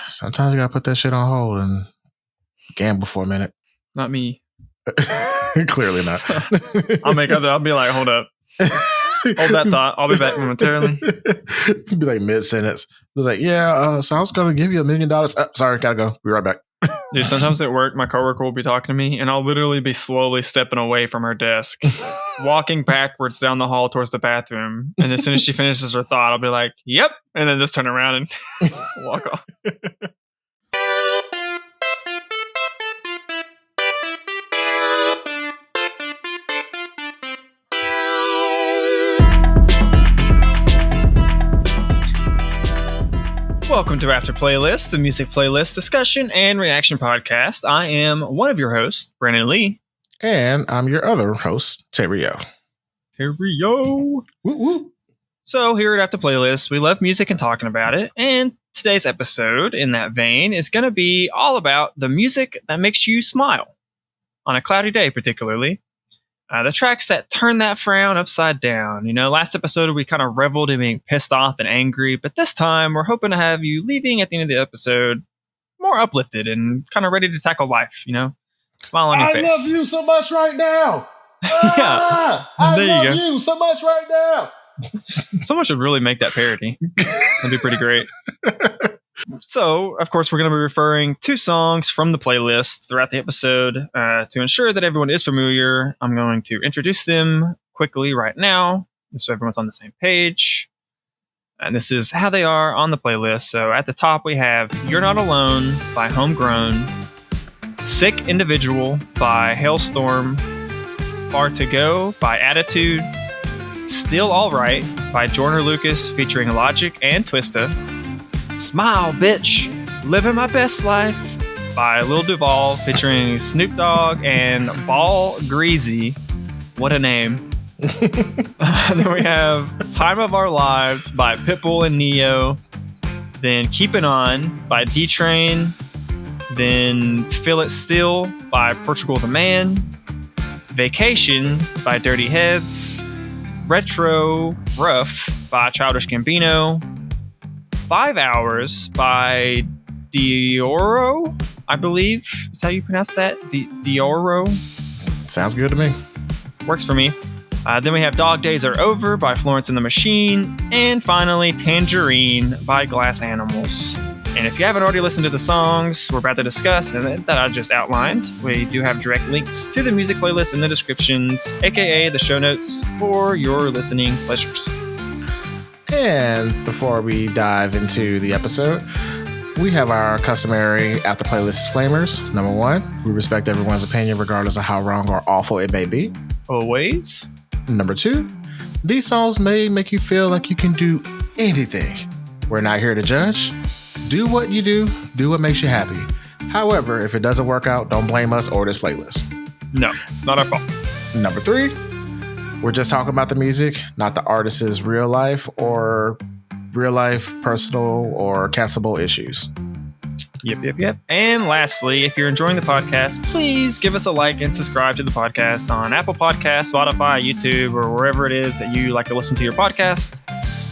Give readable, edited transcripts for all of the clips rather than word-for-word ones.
Sometimes you gotta put that shit on hold and gamble for a minute. Not me. Clearly not. I'll be like, hold up. Hold that thought. I'll be back momentarily. Be like mid-sentence. It was like, so I was going to give you $1 million. Sorry, gotta go. Be right back. Dude, sometimes at work, my coworker will be talking to me, and I'll literally be slowly stepping away from her desk, walking backwards down the hall towards the bathroom. And as soon as she finishes her thought, I'll be like, yep. And then just turn around and walk off. Welcome to After Playlist, the music playlist discussion and reaction podcast. I am one of your hosts, Brandon Lee. And I'm your other host, Terrio. Terrio. Woo woo. So here at After Playlist, we love music and talking about it. And today's episode, in that vein, is going to be all about the music that makes you smile. On a cloudy day, particularly. The tracks that turn that frown upside down. You know, last episode we kind of reveled in being pissed off and angry, but this time we're hoping to have you leaving at the end of the episode more uplifted and kind of ready to tackle life, you know? Smile on your face. I love you so much right now. Yeah. I love you so much right now. Someone should really make that parody. That'd be pretty great. So, of course, we're going to be referring to songs from the playlist throughout the episode. To ensure that everyone is familiar, I'm going to introduce them quickly right now, so everyone's on the same page. And this is how they are on the playlist. So, at the top, we have You're Not Alone by Homegrown, Sick Individual by Halestorm, Far To Go by Attitude, Still Alright by Joyner Lucas featuring Logic and Twista, Smile, Bitch, Living My Best Life by Lil Duval featuring Snoop Dogg and Greazy. What a name. Then we have Time of Our Lives by Pitbull and Neo. Then Keepin' On by D-Train. Then Feel It Still by Portugal the Man. Vacation by Dirty Heads. Retro Rough by Childish Gambino. 5 Hours by Deorro, I believe. Is how you pronounce that? Deorro? Sounds good to me. Works for me. Then we have Dog Days Are Over by Florence and the Machine. And finally, Tangerine by Glass Animals. And if you haven't already listened to the songs we're about to discuss and that I just outlined, we do have direct links to the music playlist in the descriptions, aka the show notes, for your listening pleasures. And before we dive into the episode, we have our customary After Playlist disclaimers. Number 1, we respect everyone's opinion regardless of how wrong or awful it may be. Always. Number 2, these songs may make you feel like you can do anything. We're not here to judge. Do what you do what makes you happy. However, if it doesn't work out, don't blame us or this playlist. No, not our fault. Number 3, we're just talking about the music, not the artist's real life, personal, or castable issues. Yep. And lastly, if you're enjoying the podcast, please give us a like and subscribe to the podcast on Apple Podcasts, Spotify, YouTube, or wherever it is that you like to listen to your podcast.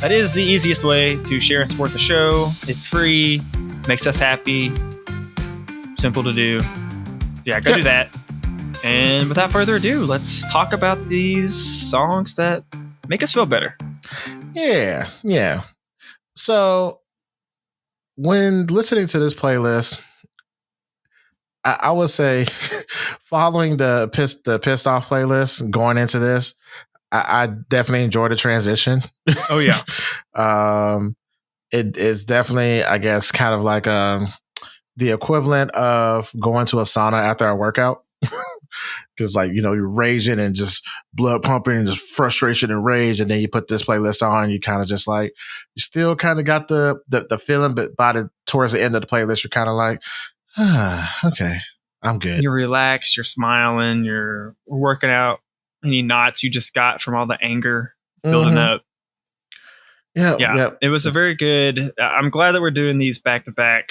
That is the easiest way to share and support the show. It's free, makes us happy, simple to do. Yeah, go do that. And without further ado, let's talk about these songs that make us feel better. Yeah. So, when listening to this playlist, I would say following the pissed off playlist, going into this, I definitely enjoyed the transition. Oh, yeah. It is definitely, I guess, kind of like the equivalent of going to a sauna after a workout. Because, like, you know, you're raging and just blood pumping and just frustration and rage. And then you put this playlist on and you kind of just like, you still kind of got the feeling, but towards the end of the playlist, you're kind of like, okay, I'm good. You're relaxed, you're smiling, you're working out any knots you just got from all the anger building up. Yeah. It was a very good, I'm glad that we're doing these back to back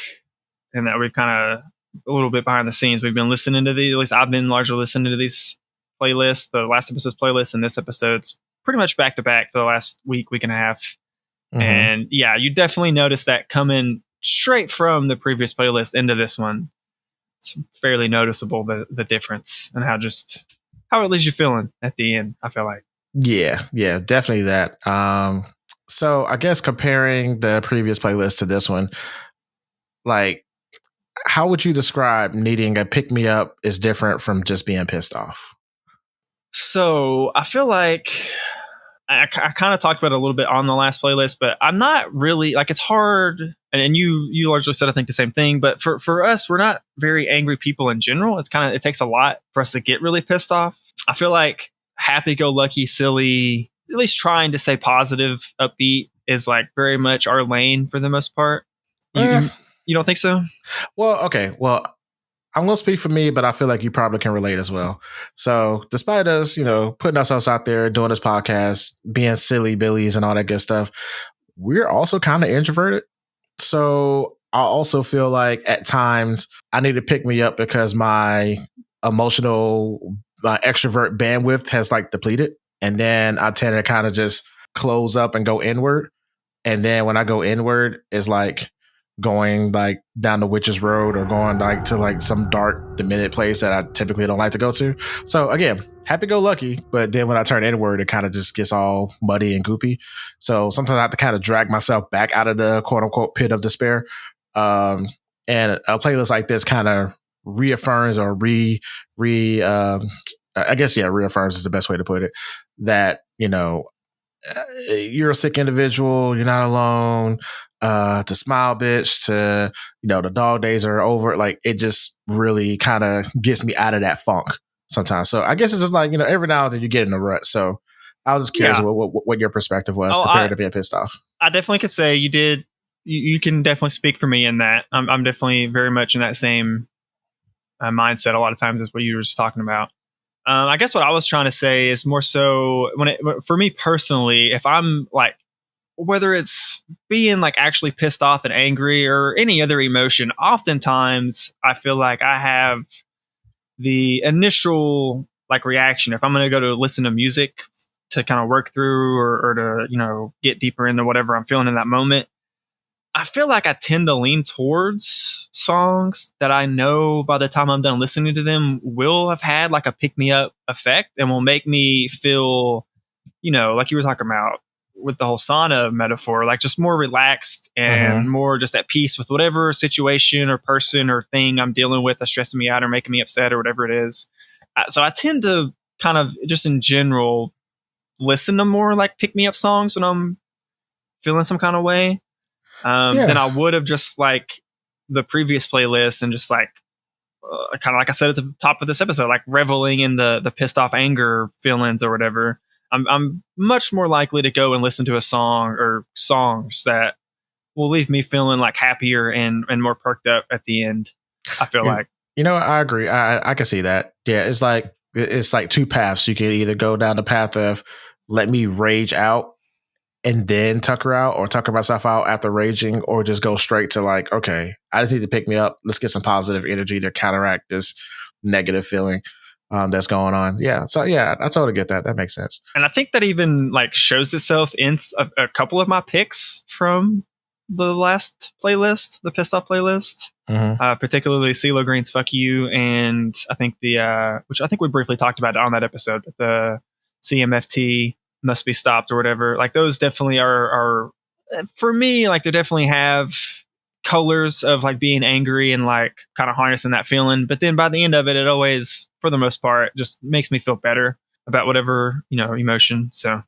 and that we've kind of a little bit behind the scenes. We've been listening to these, at least I've been largely listening to these playlists, the last episode's playlist and this episode's pretty much back to back for the last week and a half. Mm-hmm. And yeah, you definitely notice that coming straight from the previous playlist into this one, it's fairly noticeable the difference and how it leaves you feeling at the end, I feel like. Yeah, definitely that. So I guess comparing the previous playlist to this one, like, how would you describe needing a pick me up is different from just being pissed off? So I feel like I kind of talked about it a little bit on the last playlist, but I'm not really like, it's hard. And you largely said, I think, the same thing. But for us, we're not very angry people in general. It takes a lot for us to get really pissed off. I feel like happy go lucky, silly, at least trying to stay positive, upbeat is like very much our lane for the most part. You don't think so? Well, okay. Well, I'm going to speak for me, but I feel like you probably can relate as well. So despite us, putting ourselves out there, doing this podcast, being silly billies and all that good stuff, we're also kind of introverted. So I also feel like at times I need to pick me up because my emotional extrovert bandwidth has like depleted. And then I tend to kind of just close up and go inward. And then when I go inward, it's like going like down the witch's road or going like to like some dark demented place that I typically don't like to go to. So again, happy go lucky, but then when I turn inward, it kind of just gets all muddy and goopy. So sometimes I have to kind of drag myself back out of the quote unquote pit of despair. And a playlist like this kind of reaffirms or reaffirms is the best way to put it, that you're a sick individual, you're not alone, to smile bitch, to the dog days are over. Like, it just really kind of gets me out of that funk sometimes. So I guess it's just like, every now and then you get in a rut. So I was just curious what your perspective was compared to being pissed off. I definitely could say you did. You can definitely speak for me in that. I'm definitely very much in that same mindset a lot of times as what you were just talking about. I guess what I was trying to say is more so for me personally, if I'm like, whether it's being like actually pissed off and angry or any other emotion, oftentimes I feel like I have the initial like reaction. If I'm going to go to listen to music to kind of work through or to, get deeper into whatever I'm feeling in that moment, I feel like I tend to lean towards songs that I know by the time I'm done listening to them will have had like a pick me up effect and will make me feel, like you were talking about with the whole sauna metaphor, like just more relaxed and more just at peace with whatever situation or person or thing I'm dealing with that's stressing me out or making me upset or whatever it is. So I tend to kind of just in general listen to more like pick me up songs when I'm feeling some kind of way. Then I would have just like the previous playlist and just like kind of like I said at the top of this episode, like reveling in the pissed off anger feelings or whatever. I'm much more likely to go and listen to a song or songs that will leave me feeling like happier and more perked up at the end. I feel like. I agree. I can see that. Yeah, it's like two paths. You can either go down the path of let me rage out and then tucker out or tucker myself out after raging, or just go straight to like, okay, I just need to pick me up. Let's get some positive energy to counteract this negative feeling that's going on. Yeah. So yeah, I totally get that. That makes sense. And I think that even like shows itself in a couple of my picks from the last playlist, the pissed off playlist, particularly CeeLo Green's "Fuck You," and I think which I think we briefly talked about on that episode, but the CMFT "Must Be Stopped" or whatever. Like those definitely are for me. Like they definitely have colors of like being angry and like kind of harnessing that feeling. But then by the end of it, it always, for the most part, just makes me feel better about whatever emotion. So,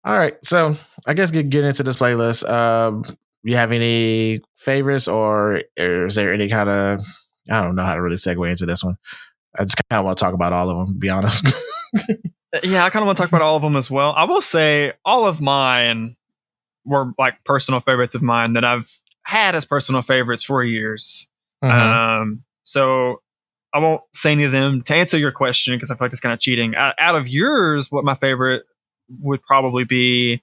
all right. So I guess get into this playlist. You have any favorites, or is there any kind of, I don't know how to really segue into this one. I just kind of want to talk about all of them, to be honest. Yeah, I kind of want to talk about all of them as well. I will say all of mine were like personal favorites of mine that I've had as personal favorites for years. So I won't say any of them to answer your question because I feel like it's kind of cheating. Out of yours, what my favorite would probably be,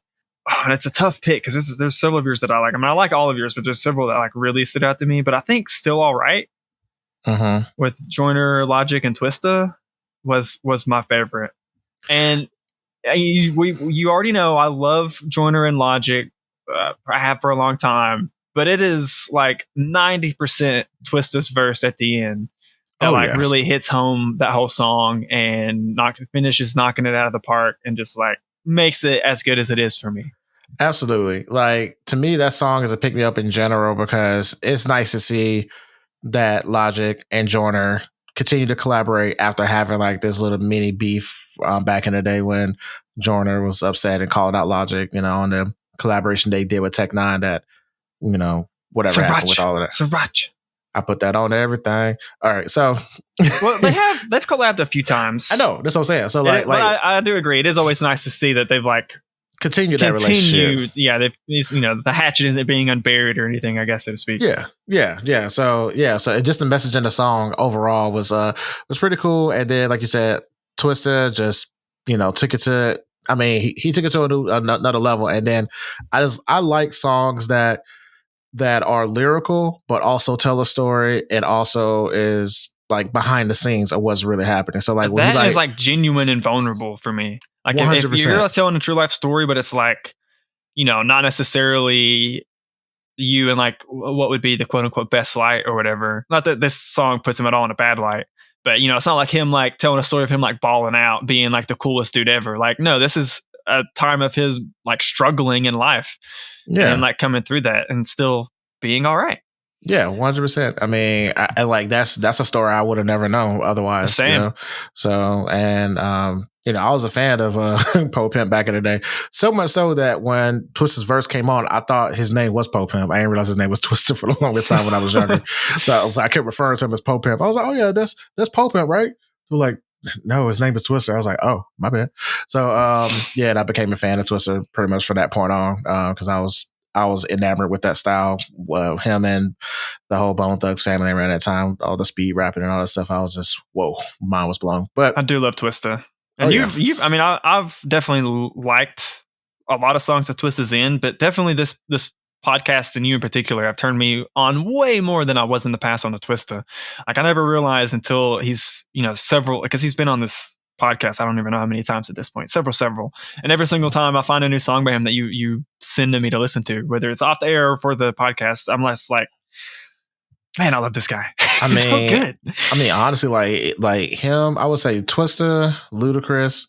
and it's a tough pick because there's several of yours that I like. I mean, I like all of yours, but there's several that like really stood out to me. But I think "Still All Right" with Joyner, Logic, and Twista was my favorite. And you already know I love Joyner and Logic. I have for a long time. but it is like 90% Twista's verse at the end that really hits home that whole song and finishes knocking it out of the park and just like makes it as good as it is for me. Absolutely. Like, to me, that song is a pick me up in general because it's nice to see that Logic and Joyner continue to collaborate after having like this little mini beef back in the day when Joyner was upset and called out Logic, on the collaboration they did with Tech Nine that, whatever happened with all of that. Sriracha. I put that on everything. All right, so well, they've collabed a few times. I know, that's what I'm saying. So I do agree. It is always nice to see that they've like continued that relationship. Yeah, the hatchet isn't being unburied or anything, I guess, so to speak. Yeah. So just the message in the song overall was pretty cool. And then, like you said, Twista just took it to. I mean, he took it to another level. And then I like songs that are lyrical, but also tell a story and also is like behind the scenes of what's really happening. So like that is like genuine and vulnerable for me. Like 100%. If you're telling a true life story, but it's like, not necessarily you in like what would be the quote unquote best light or whatever. Not that this song puts him at all in a bad light, but it's not like him like telling a story of him like balling out, being like the coolest dude ever. Like, no, this is a time of his like struggling in life. Yeah. And like coming through that and still being all right. Yeah, 100%. I mean, I like that's a story I would have never known otherwise. Same. So, and I was a fan of Poe Pimp back in the day. So much so that when Twista's verse came on, I thought his name was Poe Pimp. I didn't realize his name was Twista for the longest time when I was younger. So I kept referring to him as Poe Pimp. I was like, oh yeah, that's Poe Pimp, right? So like, no, his name is Twista. I was like, oh, my bad. So and I became a fan of Twista pretty much from that point on because I was enamored with that style. Well, him and the whole Bone Thugs family around that time, all the speed rapping and all that stuff. I was just, whoa, mind was blown. But I do love Twista. And I've definitely liked a lot of songs that Twista's in, but definitely this podcast and you in particular have turned me on way more than I was in the past on the Twista. Like I never realized until he's, several, because he's been on this podcast, I don't even know how many times at this point, several. And every single time I find a new song by him that you send to me to listen to, whether it's off the air or for the podcast, I'm less like, man, I love this guy. I mean, so good. I mean, honestly, like him, I would say Twista, Ludacris,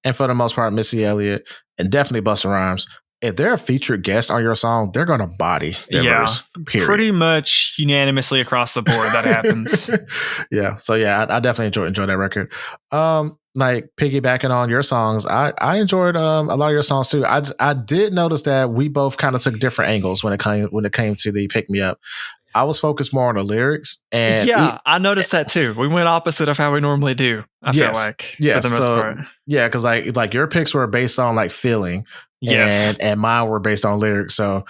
and for the most part, Missy Elliott, and definitely Busta Rhymes. If they're a featured guest on your song, they're going to body their verse, period. Pretty much unanimously across the board that happens. Yeah. So yeah, I definitely enjoy that record. Like piggybacking on your songs, I enjoyed a lot of your songs too. I did notice that we both kind of took different angles when it came to the pick me up. I was focused more on the lyrics, and I noticed that too. We went opposite of how we normally do. I feel like, for the most part. Yeah, because like your picks were based on like feeling, and mine were based on lyrics. So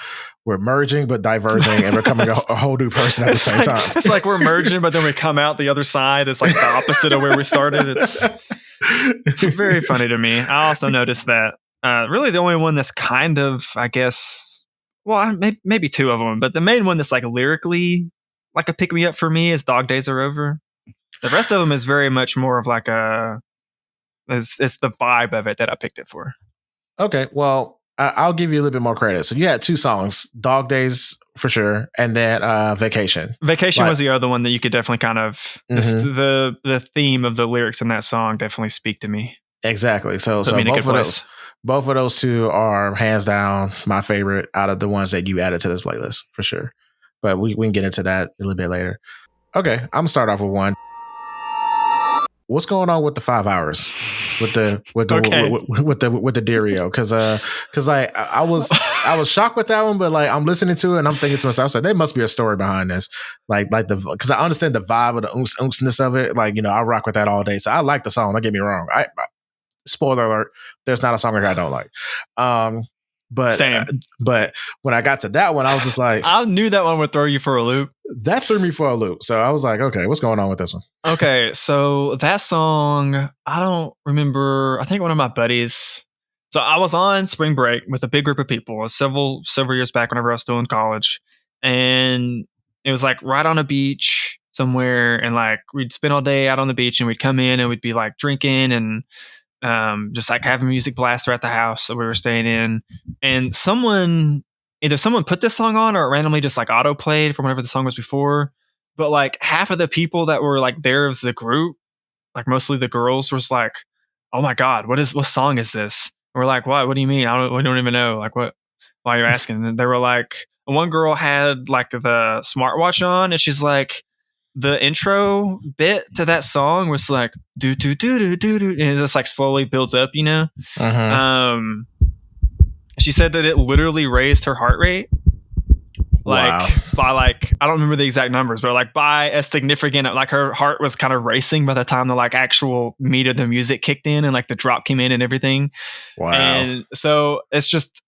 we're merging but diverging, and becoming a whole new person at the same time. It's like we're merging, but then we come out the other side. It's like the opposite of where we started. It's very funny to me. I also noticed that really the only one that's kind of, I guess. Well, maybe two of them, but the main one that's like lyrically like a pick me up for me is Dog Days Are Over. The rest of them is very much more of like it's the vibe of it that I picked it for. Okay, well, I'll give you a little bit more credit. So you had two songs, Dog Days for sure, and then Vacation. Vacation was the other one that you could definitely kind of the theme of the lyrics in that song definitely speak to me. Exactly. So both of those two are hands down my favorite out of the ones that you added to this playlist for sure. But we can get into that a little bit later. Okay, I'm gonna start off with one. What's going on with the 5 hours with the Deorro? Because like I was shocked with that one, but like I'm listening to it and I'm thinking to myself, I was like, there must be a story behind this. Because I understand the vibe of the oomps-ness of it. Like, I rock with that all day. So I like the song. Don't get me wrong. Spoiler alert, there's not a song I don't like. But when I got to that one, I was just like, I knew that one would throw you for a loop. That threw me for a loop. So I was like, okay, what's going on with this one? Okay, so that song, I don't remember. I think one of my buddies. So I was on spring break with a big group of people several years back whenever I was still in college, and it was like right on a beach somewhere, and like we'd spend all day out on the beach, and we'd come in and we'd be like drinking and just like having music blast throughout the house that we were staying in. And someone either someone put this song on or it randomly just like auto played from whatever the song was before. But like half of the people that were like there as the group, like mostly the girls, was like, "Oh my god, what song is this?" And we're like, "What? What do you mean? We don't even know. Like what? Why are you asking?" And they were like, one girl had like the smartwatch on, and she's like, the intro bit to that song was like do do do do do do, and it just like slowly builds up, you know. She said that it literally raised her heart rate. Like by like, I don't remember the exact numbers, but like by a significant, like her heart was kind of racing by the time the like actual meat of the music kicked in and like the drop came in and everything. Wow. And so it's just,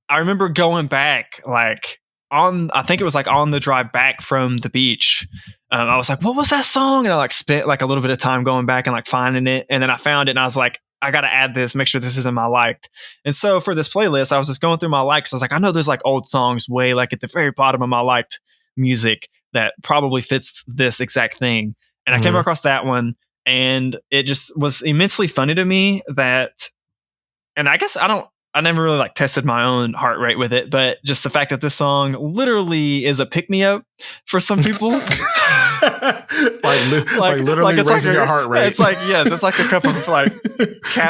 I remember going back like I think it was like on the drive back from the beach. I was like, what was that song? And I like spent like a little bit of time going back and like finding it. And then I found it and I was like, I got to add this, make sure this is in my liked. And so for this playlist, I was just going through my likes. I was like, I know there's like old songs way like at the very bottom of my liked music that probably fits this exact thing. And I came across that one and it just was immensely funny to me that, and I guess I never really like tested my own heart rate with it, but just the fact that this song literally is a pick me up for some people. like literally it's raising like your heart rate. It's like, yes, it's like a cup of like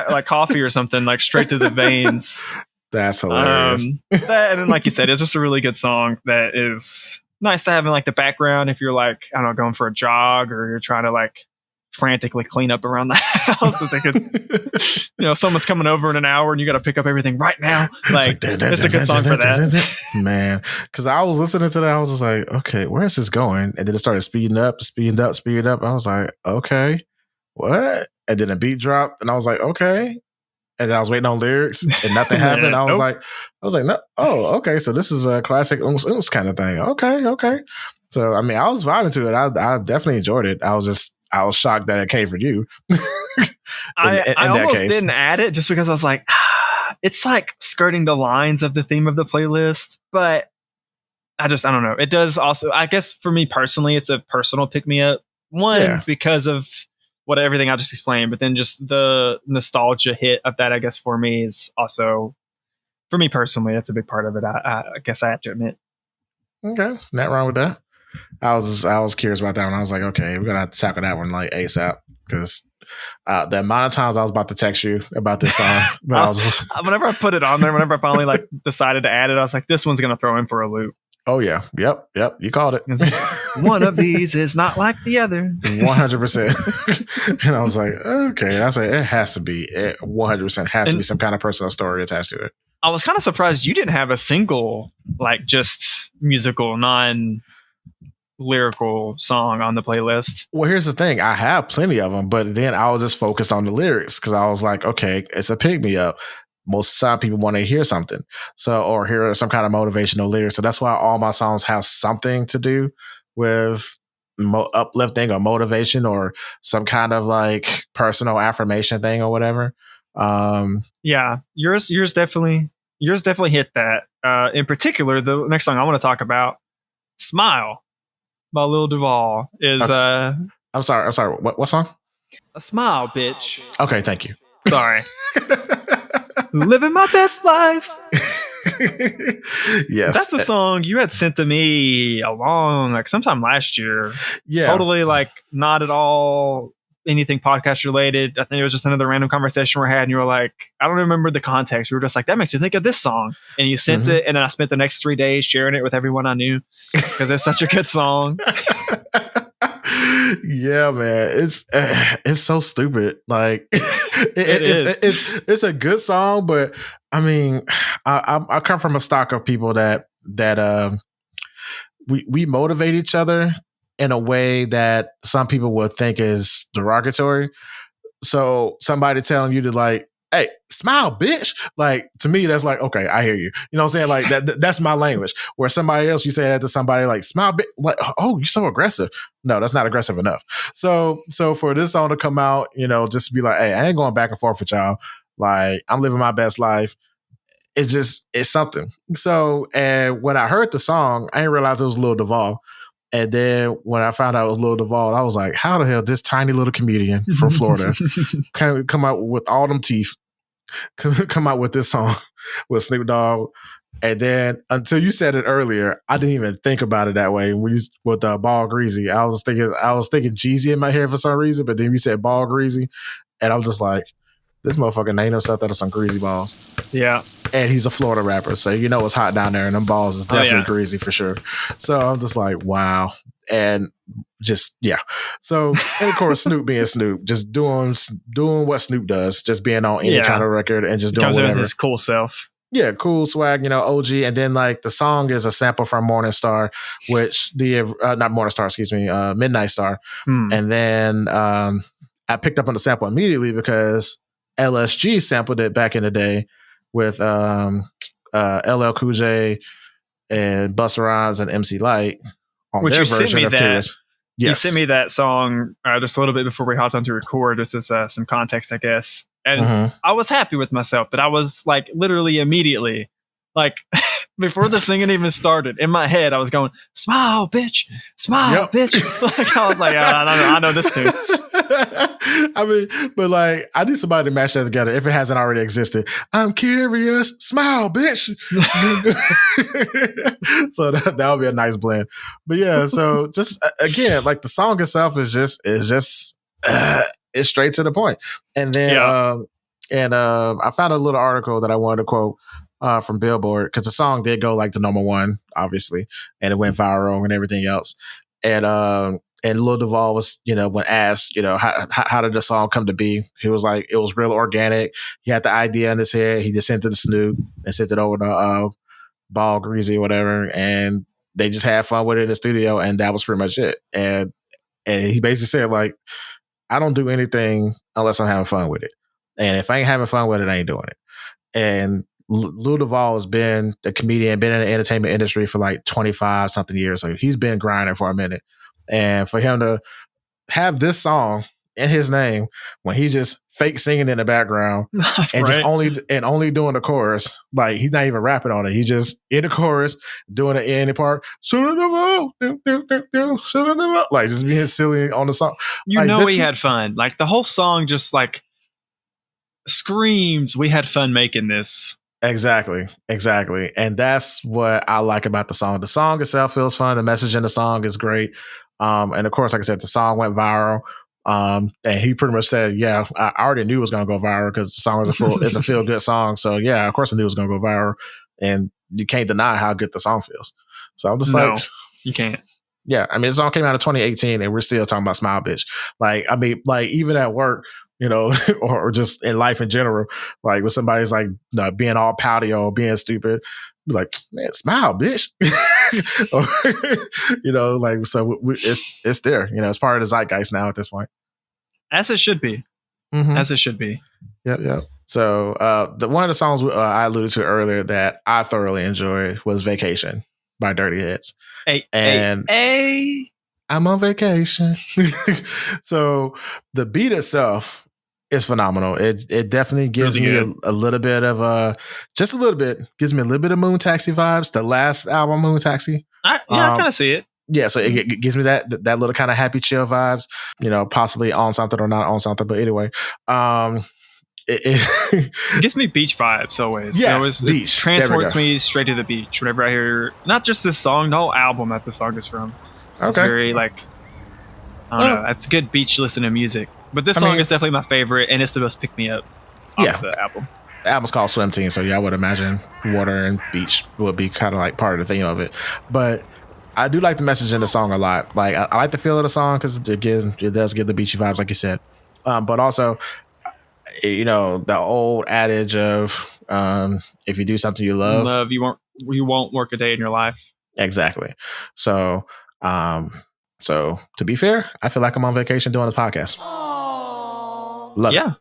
like coffee or something, like straight to the veins. That's hilarious. That, and then like you said, it's just a really good song that is nice to have in like the background if you're like, I don't know, going for a jog or you're trying to like frantically clean up around the house. It's like someone's coming over in an hour and you got to pick up everything right now. Like it's a good song for that, man. Because I was listening to that, I was just like, okay, where is this going? And then it started speeding up. I was like, okay, what? And then a beat dropped, and I was like, okay. And then I was waiting on lyrics, and nothing happened. I was like, no. Oh, okay. So this is a classic oomph kind of thing. Okay. So I mean, I was vibing to it. I definitely enjoyed it. I was shocked that it came from you. I almost didn't add it just because I was like, it's like skirting the lines of the theme of the playlist. But I don't know. It does also, I guess for me personally, it's a personal pick me up. One, because of everything I just explained, but then just the nostalgia hit of that, I guess for me is also, for me personally, that's a big part of it. I guess I have to admit. Okay, not wrong with that. I was curious about that one. I was like, okay, we're gonna have to tackle that one like ASAP because the amount of times I was about to text you about this song, but whenever I put it on there, whenever I finally like decided to add it, I was like, this one's gonna throw him for a loop. Oh yeah, yep, you called it. One of these is not like the other. 100%. And I was like, okay. And I was like, it has to be. It 100% has to be some kind of personal story attached to it. I was kind of surprised you didn't have a single like just musical lyrical song on the playlist. Well, here's the thing. I have plenty of them, but then I was just focused on the lyrics because I was like, okay, it's a pick me up. Most of the time people want to hear something. Or hear some kind of motivational lyrics. So that's why all my songs have something to do with uplifting or motivation or some kind of like personal affirmation thing or whatever. Yeah, yours definitely hit that. In particular, the next song I want to talk about, Smile by Lil Duval is I'm sorry. What song? A Smile, bitch. Okay, thank you. Sorry. Living my best life. Yes. That's a song you had sent to me sometime last year. Yeah. Totally like not at all anything podcast related. I think it was just another random conversation we had and you were like, I don't remember the context. We were just like, that makes you think of this song. And you sent it, and then I spent the next 3 days sharing it with everyone I knew because it's such a good song. Yeah, man, it's so stupid. Like it's a good song, but I mean, I come from a stock of people that we motivate each other in a way that some people would think is derogatory. So somebody telling you to like, hey, smile, bitch. Like, to me, that's like, okay, I hear you. You know what I'm saying? Like that's my language. Where somebody else, you say that to somebody like, smile, bitch. Like, oh, you're so aggressive. No, that's not aggressive enough. So for this song to come out, just to be like, hey, I ain't going back and forth with y'all. Like, I'm living my best life. It's something. So, and when I heard the song, I didn't realize it was Lil Duval. And then when I found out it was Lil Duval, I was like, how the hell this tiny little comedian from Florida come out with all them teeth, come out with this song with Snoop Dogg, And then until you said it earlier, I didn't even think about it that way. With Ball Greazy, I was thinking Jeezy in my head for some reason, but then you said Ball Greazy, and I'm just like, this motherfucker named himself that are some greasy balls. Yeah. And he's a Florida rapper, so you know it's hot down there, and them balls is definitely greasy for sure. So I'm just like, wow. And just, yeah. So, and of course, Snoop being Snoop, just doing what Snoop does, just being on any kind of record and just doing whatever. His cool self. Yeah, cool swag, OG. And then like the song is a sample from Morning Star, which not Morning Star, excuse me, Midnight Star. And then I picked up on the sample immediately because LSG sampled it back in the day with LL Cool J and Busta Rhymes and MC Lyte on which their you version sent me of that. Curious. Yes. You sent me that song just a little bit before we hopped on to record, just as some context, I guess. And I was happy with myself that I was like literally immediately, like before the singing even started, in my head, I was going, smile, bitch, smile, bitch. Like I was like, I know this too. I mean, but like, I need somebody to match that together if it hasn't already existed. I'm curious, smile, bitch. So that would be a nice blend. But yeah, so just again, like the song itself is just it's straight to the point. And then I found a little article that I wanted to quote from Billboard because the song did go like the number one, obviously, and it went viral and everything else. And Lil Duval was, when asked, how did the song come to be? He was like, it was real organic. He had the idea in his head. He just sent it to Snoop and sent it over to Ball Greazy or whatever, and they just had fun with it in the studio, and that was pretty much it. And he basically said, like, I don't do anything unless I'm having fun with it. And if I ain't having fun with it, I ain't doing it. And Lil Duval has been a comedian, been in the entertainment industry for like 25 something years. So he's been grinding for a minute. And for him to have this song in his name when he's just fake singing in the background and just only doing the chorus, like he's not even rapping on it. He's just in the chorus doing the ending part, like just being silly on the song. He had fun. Like the whole song just like screams, we had fun making this. Exactly. And that's what I like about the song. The song itself feels fun. The message in the song is great. And of course, like I said, the song went viral. And he pretty much said, yeah, I already knew it was going to go viral because the song is a feel good song. So yeah, of course I knew it was going to go viral, and you can't deny how good the song feels. So I'm just like, you can't. Yeah. I mean, the song came out in 2018 and we're still talking about Smile Bitch. Like, I mean, like even at work, or just in life in general, like when somebody's like being all pouty or being stupid, be like, man, smile, bitch. Or, like, so it's there, it's part of the zeitgeist now at this point. As it should be. Mm-hmm. As it should be. Yep. So one of the songs I alluded to earlier that I thoroughly enjoyed was Vacation by Dirty Heads. Hey. I'm on vacation. So the beat itself is phenomenal. It definitely gives me a little bit of just a little bit, gives me a little bit of Moon Taxi vibes. The last album, Moon Taxi. I kind of see it. Yeah, so it gives me that little kind of happy chill vibes, possibly on something or not on something. But anyway, it gives me beach vibes always. Yes, beach. It transports me straight to the beach whenever I hear not just this song, the whole album that the song is from. It's very like, I don't know. It's good beach listening music. But this song is definitely my favorite, and it's the most pick me up of the album. The album's called Swim Team, so yeah, I would imagine water and beach would be kind of like part of the theme of it. But I do like the message in the song a lot. Like I like the feel of the song because it does give the beachy vibes, like you said. But also, the old adage of if you do something you love, you won't work a day in your life. Exactly. So to be fair, I feel like I'm on vacation doing this podcast. Love it.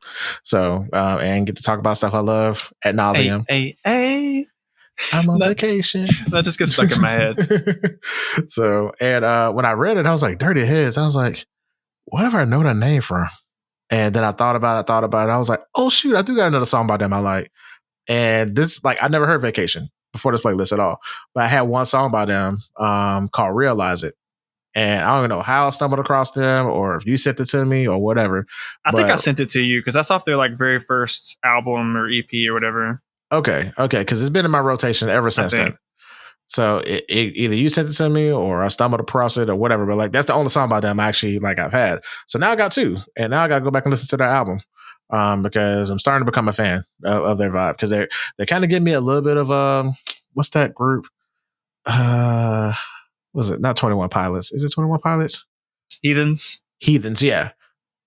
So and get to talk about stuff I love ad nauseum. Hey. I'm on vacation. That just gets stuck in my head. So, and when I read it, I was like, Dirty Heads. I was like, whatever I know that name from. And then I thought about it. I was like, oh shoot, I do got another song by them I like. And this, like, I never heard Vacation before this playlist at all. But I had one song by them called Realize It. And I don't know how I stumbled across them or if you sent it to me or whatever. I think I sent it to you because that's off their like very first album or EP or whatever. Okay, because it's been in my rotation ever since then. So either you sent it to me or I stumbled across it or whatever. But like that's the only song by them actually like I've had. So now I got two, and now I got to go back and listen to their album because I'm starting to become a fan of their vibe because they kind of give me a little bit of what's that group? Was it not 21 Pilots? Is it 21 Pilots? Heathens, yeah.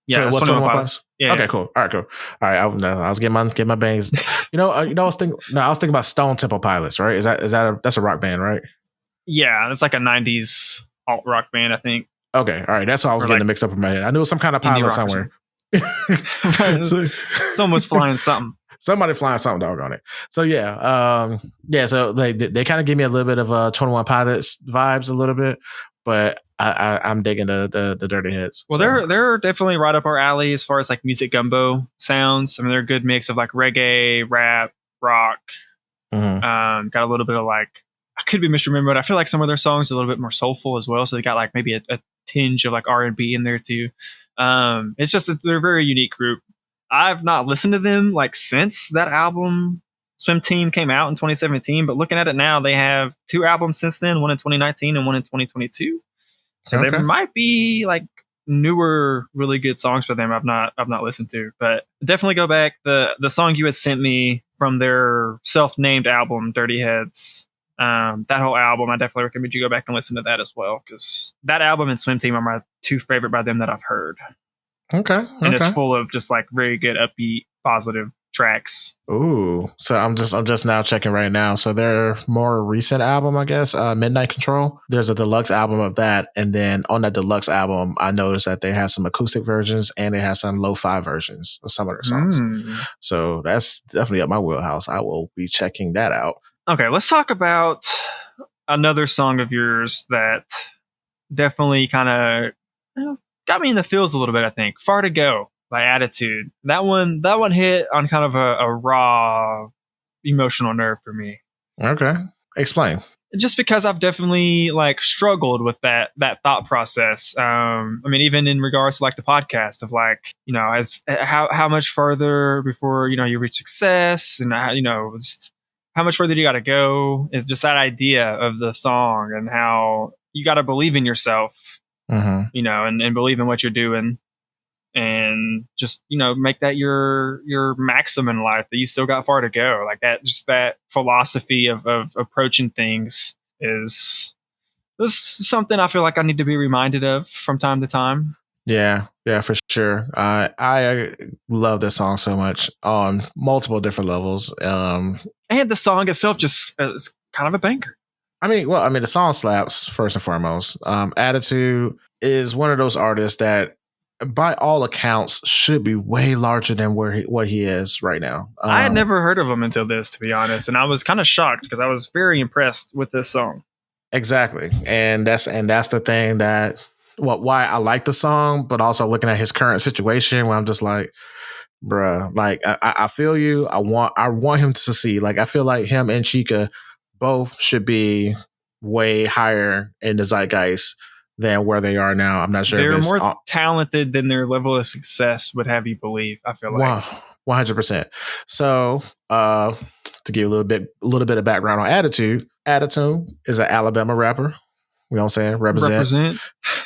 Yeah, so what's 21 Pilots? Yeah. Okay, cool. All right, cool. All right, I was getting my bangs. I was thinking about Stone Temple Pilots, right? That's a rock band, right? Yeah, it's like a 90s alt rock band, I think. Okay, all right. That's why I was getting mixed up in my head. I knew it was some kind of pilot somewhere. Someone's flying something. Somebody flying something dog on it. So yeah. So they kind of give me a little bit of 21 Pilots vibes a little bit, but I'm digging the Dirty Hits. Well, they're definitely right up our alley as far as like music gumbo sounds. I mean, they're a good mix of like reggae, rap, rock. Mm-hmm. Got a little bit of like, I could be misremembered, but I feel like some of their songs are a little bit more soulful as well. So they got like maybe a tinge of like R&B in there too. It's just they're a very unique group. I've not listened to them like since that album Swim Team came out in 2017, but looking at it now, they have 2 albums since then, one in 2019 and one in 2022. So there might be like newer, really good songs for them I've not listened to, but definitely go back. The song you had sent me from their self-named album, Dirty Heads, that whole album, I definitely recommend you go back and listen to that as well, because that album and Swim Team are my 2 favorite by them that I've heard. Okay. And it's full of just like very good, upbeat, positive tracks. Ooh, so I'm just now checking right now. So their more recent album, I guess, Midnight Control. There's a deluxe album of that, and then on that deluxe album, I noticed that they have some acoustic versions and they have some lo-fi versions of some of their songs. So that's definitely up my wheelhouse. I will be checking that out. Okay, let's talk about another song of yours that definitely kind of got me in the feels a little bit, I think. Far to Go by Attitude. That one hit on kind of a raw emotional nerve for me. Okay. Explain. Just because I've definitely like struggled with that thought process. I mean, even in regards to like the podcast of like, as how much further before, you reach success, and just how much further do you got to go, is just that idea of the song and how you got to believe in yourself. And believe in what you're doing, and just make that your maxim in life, that you still got far to go. Like that, just that philosophy of approaching things is something I feel like I need to be reminded of from time to time. Yeah, for sure. I love this song so much on multiple different levels. And the song itself just is kind of a banger. I mean, the song slaps first and foremost. Attitude is one of those artists that, by all accounts, should be way larger than what he is right now. I had never heard of him until this, to be honest, and I was kind of shocked because I was very impressed with this song. Exactly, and that's the thing that why I like the song, but also looking at his current situation, where I'm just like, bruh, like I feel you. I want him to succeed. Like I feel like him and Chica both should be way higher in the zeitgeist than where they are now. I'm not sure they're if it's more talented than their level of success would have you believe. I feel like 100%. So to give you a little bit of background on Attitude is an Alabama rapper. You know what I'm saying? Represent.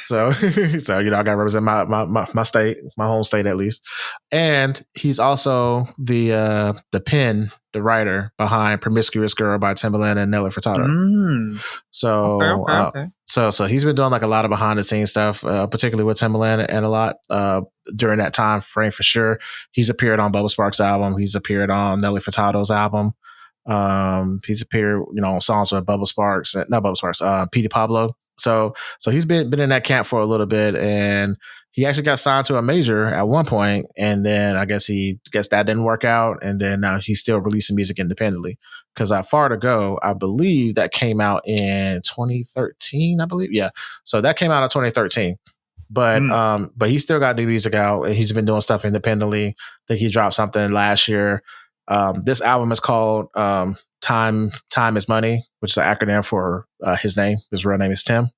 So I got to represent my state, my home state at least. And he's also the writer behind "Promiscuous Girl" by Timbaland and Nelly Furtado. So okay. So he's been doing like a lot of behind the scenes stuff, particularly with Timbaland, and a lot during that time frame for sure. He's appeared on Bubba Sparks' album. He's appeared on Nelly Furtado's album. He's appeared, on songs with Petey Pablo. So he's been in that camp for a little bit, and he actually got signed to a major at one point, and then I guess that didn't work out, and then now he's still releasing music independently. Because Far to Go, I believe that came out in 2013. I believe, yeah. So that came out in 2013. But he still got new music out, and he's been doing stuff independently. I think he dropped something last year. This album is called Time is Money, which is an acronym for his name. His real name is Tim.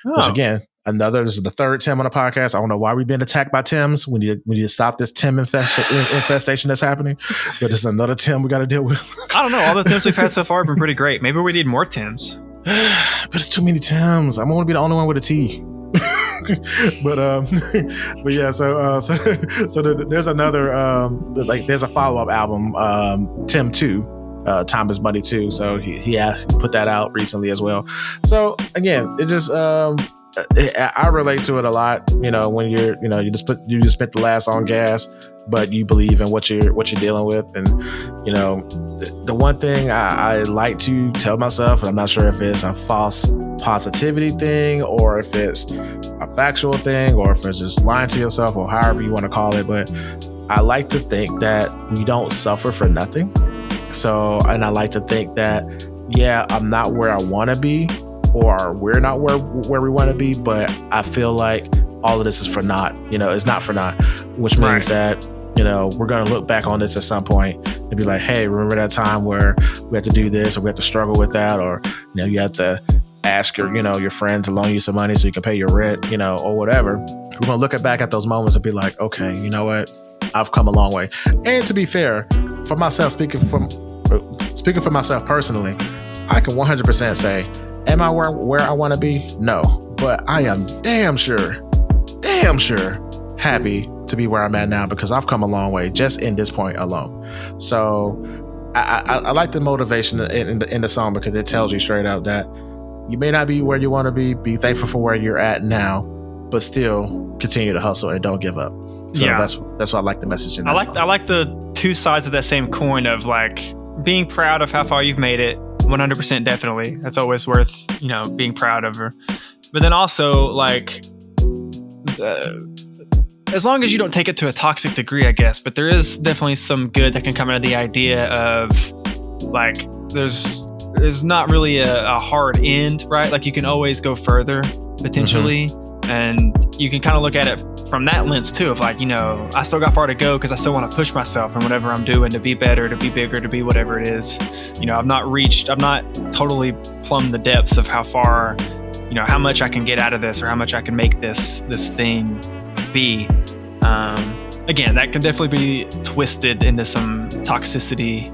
Which again, This is the third Tim on the podcast. I don't know why we've been attacked by Tims. We need to stop this Tim infestation that's happening. But there's another Tim we got to deal with. I don't know. All the Tims we've had so far have been pretty great. Maybe we need more Tims. But it's too many Tims. I'm going to be the only one with a T. but yeah. So there's another there's a follow-up album, Tim 2. Time is Money too. So he put that out recently as well. So again, it just I relate to it a lot. When you just spent the last on gas, but you believe in what you're dealing with. And the one thing I like to tell myself, and I'm not sure if it's a false positivity thing or if it's a factual thing or if it's just lying to yourself or however you want to call it, but I like to think that we don't suffer for nothing. So, and I like to think that, yeah, I'm not where I want to be, or we're not where we want to be, but I feel like all of this is for naught. It's not for naught, which means that, we're going to look back on this at some point and be like, hey, remember that time where we had to do this or we had to struggle with that, or, you have to ask your friend to loan you some money so you can pay your rent, or whatever. We're going to look back at those moments and be like, okay, you know what? I've come a long way. And to be fair, for myself, speaking for myself personally, I can 100% say, am I where I want to be? No, but I am damn sure happy to be where I'm at now because I've come a long way just in this point alone. So I like the motivation in the song because it tells you straight out that you may not be where you want to be thankful for where you're at now, but still continue to hustle and don't give up. So that's why I like the message in that song. I like the two sides of that same coin of like being proud of how far you've made it. 100% definitely. That's always worth, being proud of her. But then also like, as long as you don't take it to a toxic degree, I guess, but there is definitely some good that can come out of the idea of like, there's not really a hard end, right? Like you can always go further potentially. Mm-hmm. And you can kind of look at it from that lens too, of like, I still got far to go because I still want to push myself and whatever I'm doing to be better, to be bigger, to be whatever it is. I've not totally plumbed the depths of how far, how much I can get out of this or how much I can make this thing be. Again, that can definitely be twisted into some toxicity,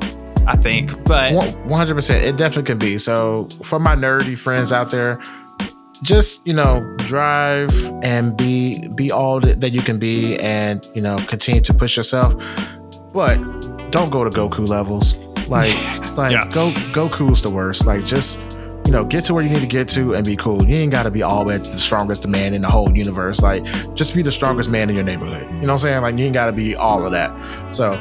I think, but 100%, it definitely can be. So for my nerdy friends out there, just, drive and be all that you can be and, continue to push yourself. But don't go to Goku levels. Goku's the worst. Like, just, get to where you need to get to and be cool. You ain't got to be all the strongest man in the whole universe. Like, just be the strongest man in your neighborhood. You know what I'm saying? Like, you ain't got to be all of that. So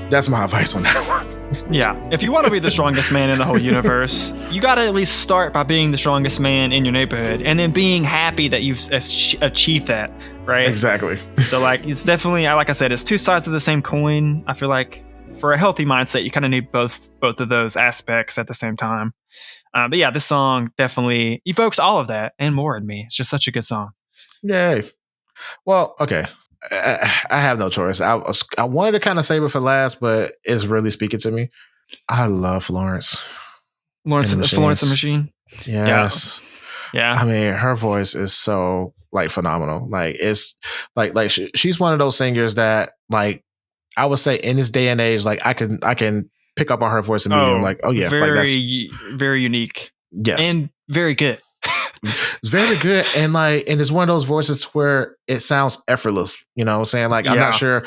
that's my advice on that one. Yeah. If you want to be the strongest man in the whole universe, you got to at least start by being the strongest man in your neighborhood and then being happy that you've achieved that, right? Exactly. So like, it's definitely, like I said, it's two sides of the same coin. I feel like for a healthy mindset, you kind of need both of those aspects at the same time. But yeah, this song definitely evokes all of that and more in me. It's just such a good song. Yay. Well, okay. I have no choice. I wanted to kind of save it for last, but it's really speaking to me. I love Florence. Florence the Machine. Yes. Yeah. I mean, her voice is so like phenomenal. Like it's like she's one of those singers that like I would say in this day and age, like I can pick up on her voice immediately. Like, oh yeah, very unique. Yes, and very good. It's very good, and it's one of those voices where it sounds effortless. You know what I'm saying? Like, I'm not sure.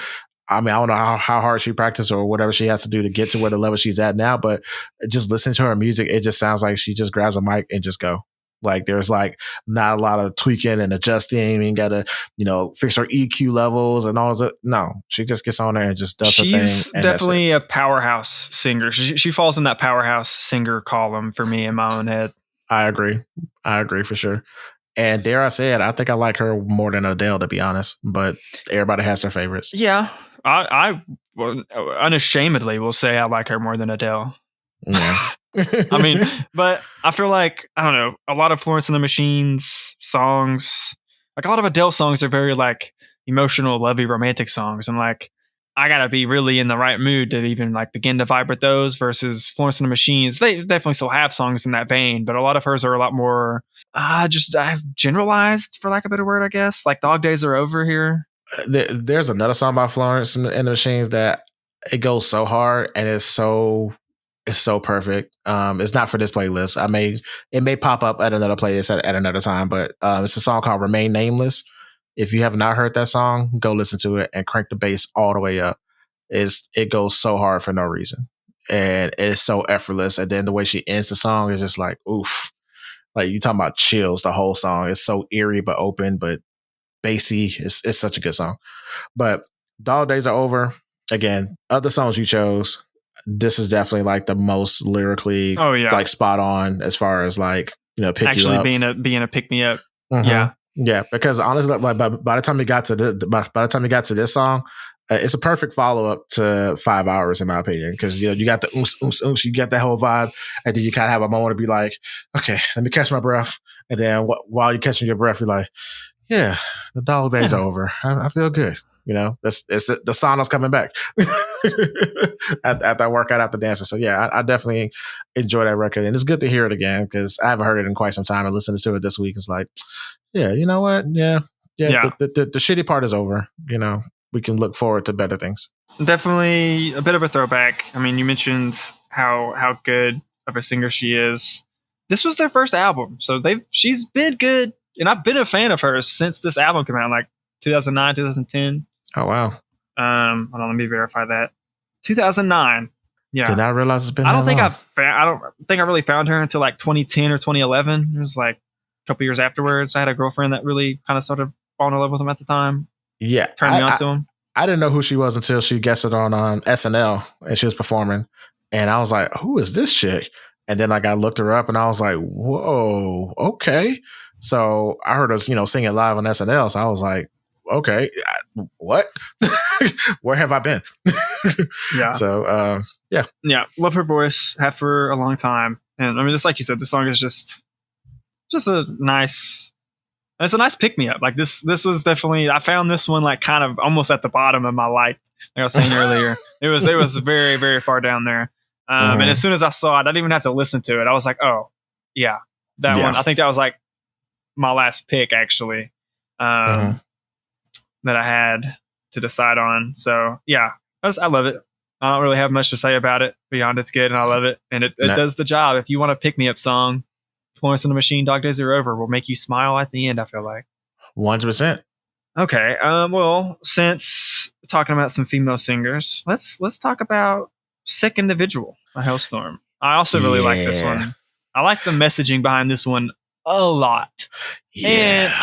I mean, I don't know how hard she practiced or whatever she has to do to get to where the level she's at now, but just listening to her music, it just sounds like she just grabs a mic and just go. Like, there's like not a lot of tweaking and adjusting. You got to, fix her EQ levels and all that. No, she just gets on there and just does her thing. She's definitely a powerhouse singer. She falls in that powerhouse singer column for me in my own head. I agree for sure. And dare I say it, I think I like her more than Adele, to be honest. But everybody has their favorites. Yeah, I unashamedly will say I like her more than Adele. Yeah. I mean, but I feel like, I don't know, a lot of Florence and the Machine's songs, like a lot of Adele songs are very like emotional, lovey, romantic songs. And like, I gotta be really in the right mood to even like begin to vibe with those. Versus Florence and the Machines, they definitely still have songs in that vein, but a lot of hers are a lot more just generalized, for lack of a better word, I guess. Like Dog Days Are Over here. There's another song by Florence and the Machines that it goes so hard and it's so perfect. It's not for this playlist. It may pop up at another playlist at another time, but it's a song called Remain Nameless. If you have not heard that song, go listen to it and crank the bass all the way up. It goes so hard for no reason. And it's so effortless. And then the way she ends the song is just like, oof. Like you talking about chills, the whole song. It's so eerie but open, but bassy. It's such a good song. But Dog Days Are Over. Again, other songs you chose, this is definitely like the most lyrically like spot on as far as like, pick actually you up. being a pick me up. Mm-hmm. Yeah, because honestly, like by the time you got to this song, it's a perfect follow up to 5 Hours in my opinion. Because you got the oons, you get that whole vibe, and then you kind of have a moment to be like, okay, let me catch my breath, and then while you're catching your breath, you're like, yeah, the dog days are over. I feel good. It's the sauna's coming back at that workout after dancing. So yeah, I definitely enjoy that record, and it's good to hear it again because I haven't heard it in quite some time. And listening to it this week is like, yeah, you know what? Yeah. The shitty part is over. We can look forward to better things. Definitely a bit of a throwback. I mean, you mentioned how good of a singer she is. This was their first album, so she's been good, and I've been a fan of hers since this album came out, like 2009, 2010. Oh wow. Hold on, let me verify that. 2009. Yeah. Did not realize it's been. I don't think I really found her until like 2010 or 2011. It was like a couple years afterwards. I had a girlfriend that really kind of started falling in love with him at the time. Yeah, turned me on to him. I didn't know who she was until she guested on SNL and she was performing, and I was like, "Who is this chick?" And then I looked her up, and I was like, "Whoa, okay." So I heard her, sing it live on SNL. So I was like, "Okay, what? Where have I been?" Yeah. So yeah, love her voice. Have for a long time, and I mean, just like you said, the song is just a nice. It's a nice pick me up. Like this was definitely. I found this one like kind of almost at the bottom of my life. Like I was saying earlier, it was very, very far down there. And as soon as I saw it, I didn't even have to listen to it. I was like, oh yeah, that one. I think that was like my last pick actually. That I had to decide on. So yeah, I love it. I don't really have much to say about it beyond it's good and I love it. And it does the job. If you want a pick me up song, Florence and the Machine, Dog Days Are Over will make you smile at the end, I feel like. 100%. Okay. Well, since talking about some female singers, let's talk about Sick Individual by Halestorm. I also really like this one. I like the messaging behind this one a lot. Yeah. And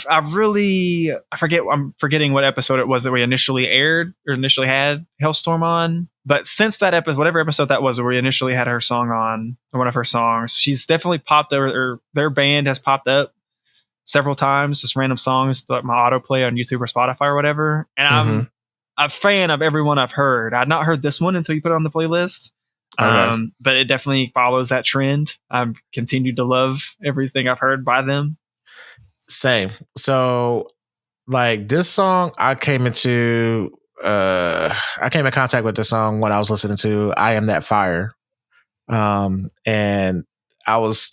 I'm forgetting what episode it was that we initially aired or initially had Halestorm on. But since that episode, whatever episode that was where we initially had her song on, or one of her songs, she's definitely popped over, or their band has popped up several times, just random songs like my autoplay on YouTube or Spotify or whatever. And I'm a fan of everyone I've heard. I'd not heard this one until you put it on the playlist. Okay. But it definitely follows that trend. I've continued to love everything I've heard by them. Same. So like this song, I came in contact with this song when I was listening to I Am That Fire. And I was,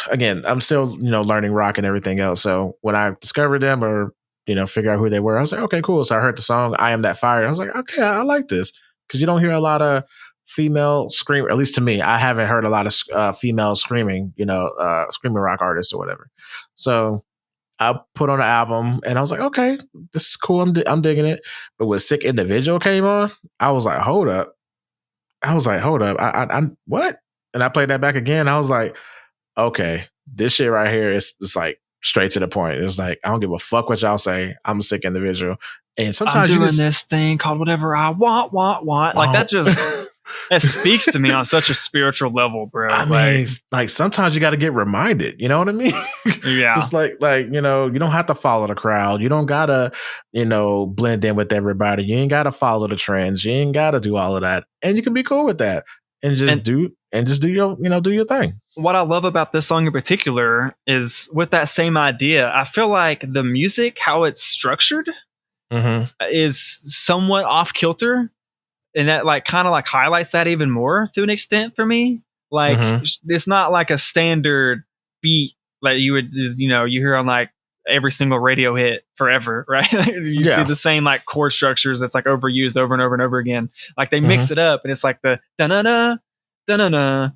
again, I'm still, learning rock and everything else. So when I discovered them or, figure out who they were, I was like, okay, cool. So I heard the song I Am That Fire. I was like, okay, I like this. Because you don't hear a lot of female scream, at least to me. I haven't heard a lot of female screaming, screaming rock artists or whatever. So I put on the album and I was like, okay, this is cool. I'm digging it. But when Sick Individual came on, I was like, hold up. I what? And I played that back again. I was like, okay, this shit right here is like straight to the point. It's like, I don't give a fuck what y'all say. I'm a sick individual. And sometimes I'm doing this thing called whatever I want. Like that just it speaks to me on such a spiritual level, bro. I mean, like sometimes you got to get reminded. You know what I mean? Yeah. Just like you don't have to follow the crowd. You don't gotta blend in with everybody. You ain't gotta follow the trends. You ain't gotta do all of that, and you can be cool with that and just do your thing. What I love about this song in particular is with that same idea. I feel like the music, how it's structured, is somewhat off kilter, and that like kind of like highlights that even more to an extent for me. Like it's not like a standard beat like you would, you know, you hear on like every single radio hit forever, right? You see the same like chord structures that's like overused over and over and over again. Like they mix it up, and it's like the da-na-na, da-na-na,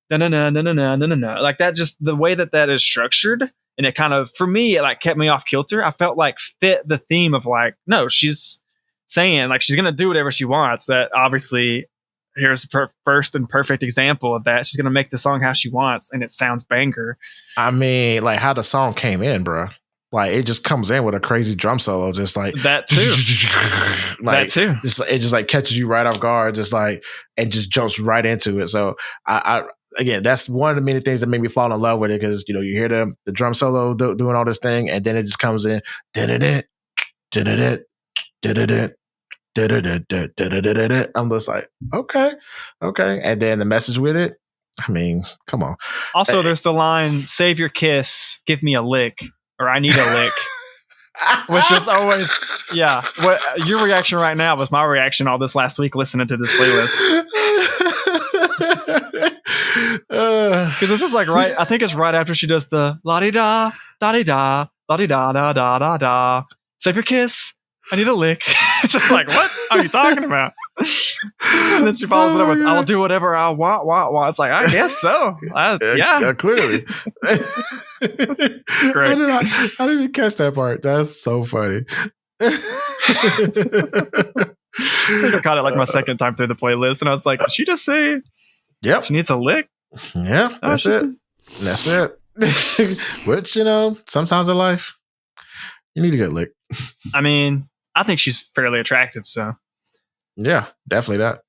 da-na-na, da-na-na, da-na-na. Like that, just the way that is structured, and it kind of, for me, it like kept me off kilter. I felt like fit the theme of like, no, she's saying like she's gonna do whatever she wants. That obviously, here's her first and perfect example of that. She's gonna make the song how she wants, and it sounds banger. I mean, like how the song came in, bro. Like it just comes in with a crazy drum solo, just like that too. Like, that too. It just like catches you right off guard, just like, and just jumps right into it. So I again, that's one of the many things that made me fall in love with it, because you know you hear the drum solo doing all this thing, and then it just comes in, I'm just like, okay, and then the message with it. I mean, come on. Also, there's the line, "Save your kiss, give me a lick," or "I need a lick," which is always, yeah. What your reaction right now was my reaction all this last week listening to this playlist. Because this is like right, I think it's right after she does the la di da da di da da di da da da da da. Save your kiss, I need a lick. It's just like, what are you talking about? And then she follows it up with, "I will do whatever I want." It's like, I guess so. Yeah, clearly. Great. I didn't even catch that part. That's so funny. I think I caught it like my second time through the playlist, and I was like, did she just say, "Yep, she needs a lick"? Yeah, that's it. That's it. Which, you know, sometimes in life, you need a good lick. I mean, I think she's fairly attractive, so. Yeah, definitely that.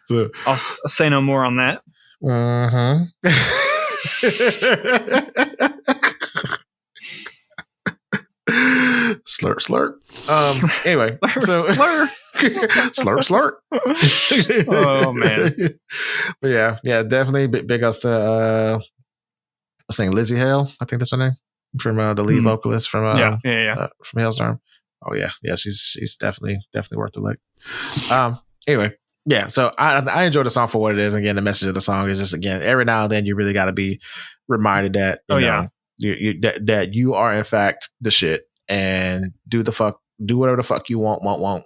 So, I'll say no more on that. Slurp, slurp. Anyway, so slurp. Oh man. But yeah, definitely big ups to what's her name, Lizzie Hale. I think that's her name, from the lead vocalist from from Halestorm. Oh yeah, she's definitely worth the look. Anyway, yeah. So I enjoy the song for what it is. Again, the message of the song is just, again, every now and then you really got to be reminded that that you are in fact the shit, and do whatever the fuck you want,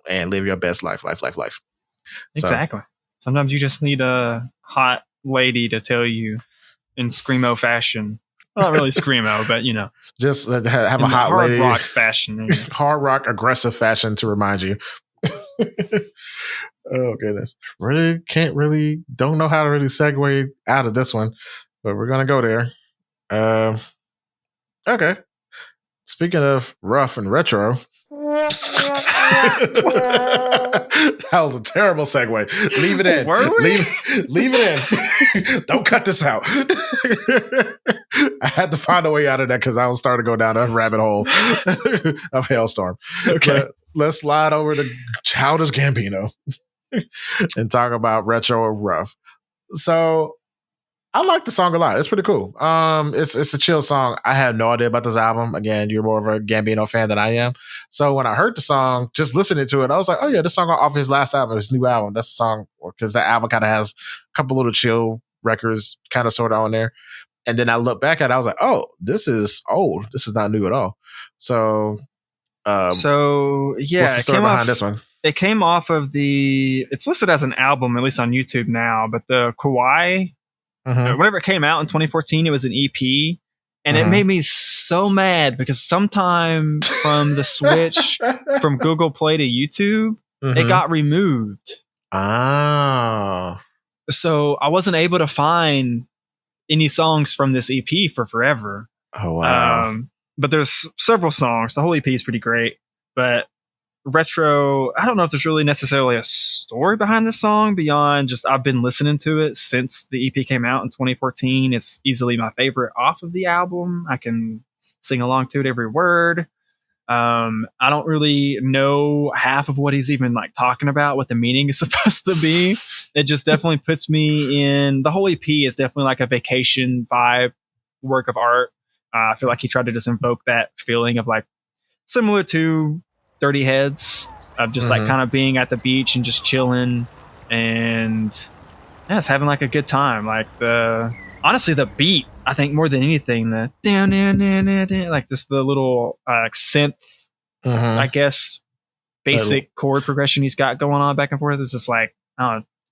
and live your best life. Exactly. So, sometimes you just need a hot lady to tell you in screamo fashion. Well, not really screamo, but you know, just have a hot hard lady, rock fashion, hard rock aggressive fashion to remind you. Oh goodness, don't know how to really segue out of this one, but we're gonna go there. Okay. Speaking of rough and retro, that was a terrible segue. Leave it in. Leave it in. Don't cut this out. I had to find a way out of that because I was starting to go down a rabbit hole of Halestorm. Okay. But let's slide over to Childish Gambino and talk about retro or rough. So I like the song a lot. It's pretty cool. It's a chill song. I had no idea about this album. Again, you're more of a Gambino fan than I am. So when I heard the song, just listening to it, I was like, oh yeah, this song off his last album, his new album. That's the song, because the album kind of has a couple little chill records kind of sort of on there. And then I look back at it, I was like, oh, this is old. This is not new at all. So yeah, what's the story behind this one? It came off of it's listed as an album, at least on YouTube now, but the Kauai, whenever it came out in 2014, it was an EP, and it made me so mad because sometime from the switch from Google Play to YouTube, it got removed. Ah. So I wasn't able to find any songs from this EP for forever. Oh, wow. But there's several songs. The whole EP is pretty great, but retro, I don't know if there's really necessarily a story behind this song beyond just I've been listening to it since the EP came out in 2014. It's easily my favorite off of the album. I can sing along to it every word. I don't really know half of what he's even like talking about, what the meaning is supposed to be. It just definitely puts me in, the whole EP is definitely like a vacation vibe work of art. I feel like he tried to just invoke that feeling of like similar to Dirty Heads, of just like kind of being at the beach and just chilling and just having like a good time. Like honestly, the beat, I think more than anything, the down, like just the little synth, I guess, basic chord progression he's got going on back and forth is just like,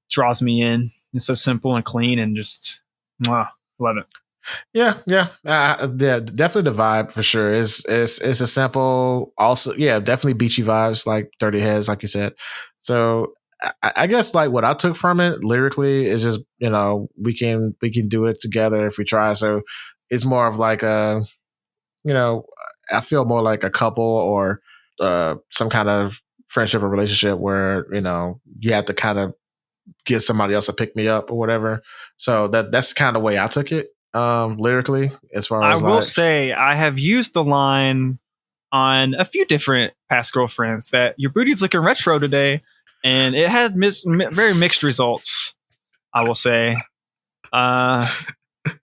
draws me in. It's so simple and clean and just love it. Yeah, definitely the vibe for sure. It's a simple, also, definitely beachy vibes like Dirty Heads, like you said. So I guess like what I took from it lyrically is just, we can do it together if we try. So it's more of like I feel more like a couple or some kind of friendship or relationship where, you have to kind of get somebody else to pick me up or whatever. So that's kind of the way I took it. Lyrically, as far as I will say, I have used the line on a few different past girlfriends that your booty's looking retro today, and it had very mixed results. I will say,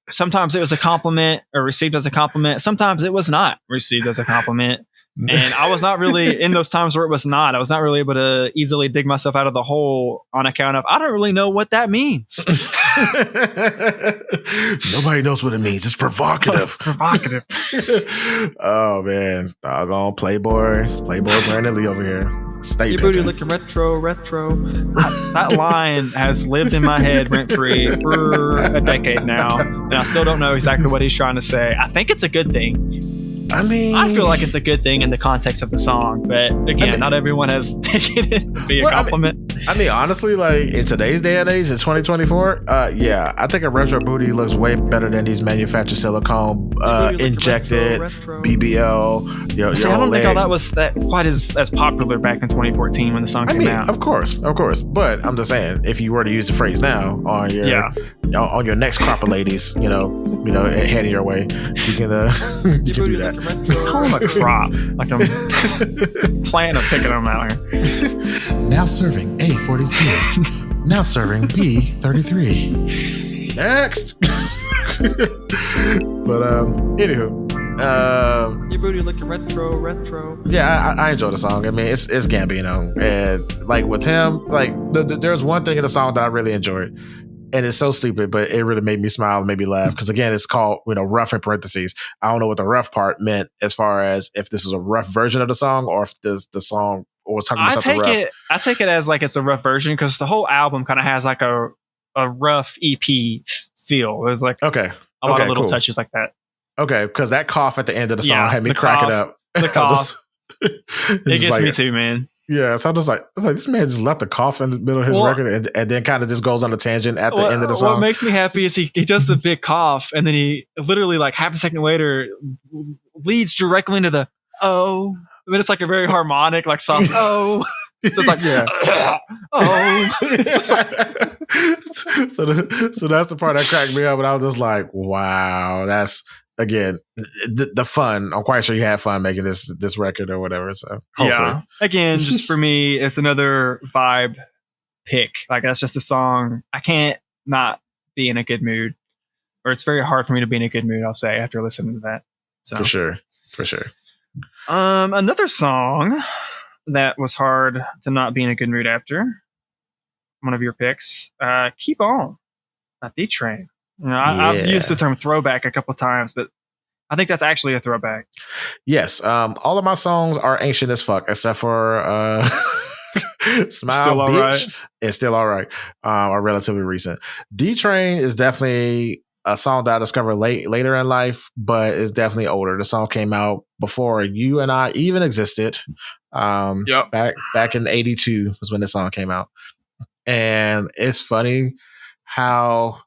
sometimes it was a compliment or received as a compliment. Sometimes it was not received as a compliment. And I was not really in those times where it was not. I was not really able to easily dig myself out of the hole on account of I don't really know what that means. Nobody knows what it means. It's provocative. Provocative. Oh man, doggone Playboy Brandon Lee over here. Stay your booty looking retro. That line has lived in my head rent free for a decade now, and I still don't know exactly what he's trying to say. I think it's a good thing. I mean, I feel like it's a good thing in the context of the song, but again, not everyone has taken it to be a compliment. I mean, honestly, like in today's day and age, in 2024, I think a retro booty looks way better than these manufactured silicone injected retro. BBL. See, I don't think all that was quite as popular back in 2014 when the song came out. Of course, but I'm just saying, if you were to use the phrase now on your next crop of ladies, heading your way, you can do that. Call them a crop, like I'm planning on picking them out here. Now serving A42. Now serving B33. Next. But anywho, your booty looking retro. Yeah, I enjoy the song. I mean, it's Gambino, and like with him, like there's one thing in the song that I really enjoyed. And it's so stupid, but it really made me smile and made me laugh. Because again, it's called, rough in parentheses. I don't know what the rough part meant as far as if this was a rough version of the song or if the song was talking about something rough. I take it as like it's a rough version because the whole album kind of has like a rough EP feel. There's like a lot of little touches like that. Okay, because that cough at the end of the song had me cracking up. The cough. It gets me too, man. Yeah, so I was like, this man just left the cough in the middle of his record and then kind of just goes on a tangent at the end of the song. What makes me happy is he does the big cough and then he literally like half a second later leads directly into the oh. I mean, it's like a very harmonic, like soft oh. So it's like, oh. So that's the part that cracked me up and I was just like, wow, that's again, the fun. I'm quite sure you had fun making this record or whatever. So hopefully. Yeah, again, just for me, it's another vibe pick. Like that's just a song I can't not be in a good mood, or it's very hard for me to be in a good mood. I'll say after listening to that. So for sure. Another song that was hard to not be in a good mood after. One of your picks, "Keep On," by D-Train. I've used the term throwback a couple of times, but I think that's actually a throwback. Yes. All of my songs are ancient as fuck, except for Smile Still Bitch. Right. It's Still All Right. Are relatively recent. D-Train is definitely a song that I discovered later in life, but it's definitely older. The song came out before you and I even existed. Back in 82 was when the song came out. And it's funny how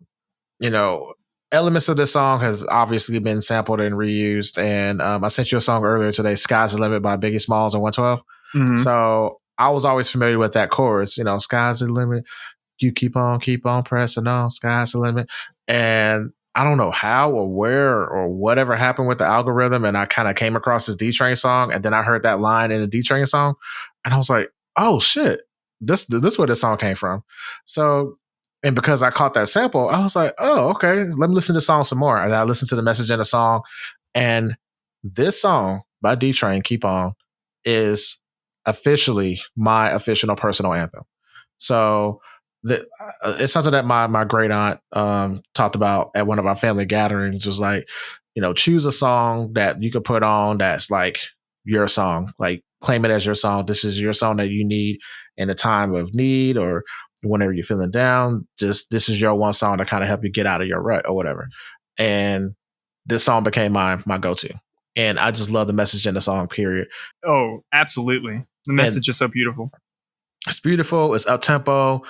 elements of this song has obviously been sampled and reused. And I sent you a song earlier today, "Sky's the Limit" by Biggie Smalls and 112. Mm-hmm. So I was always familiar with that chorus, "Sky's the limit. You keep on pressing on. Sky's the limit." And I don't know how or where or whatever happened with the algorithm. And I kind of came across this D-Train song. And then I heard that line in the D-Train song. And I was like, oh shit, this is where this song came from. So, and because I caught that sample, I was like, oh, okay, let me listen to the song some more. And I listened to the message in the song. And this song by D Train, Keep On, is officially my official personal anthem. So it's something that my great aunt talked about at one of our family gatherings. Was like, choose a song that you could put on that's like your song, like claim it as your song. This is your song that you need in a time of need or whenever you're feeling down. Just this is your one song to kind of help you get out of your rut or whatever. And this song became my go-to. And I just love the message in the song, period. Oh, absolutely. The message is so beautiful. It's beautiful. It's up-tempo.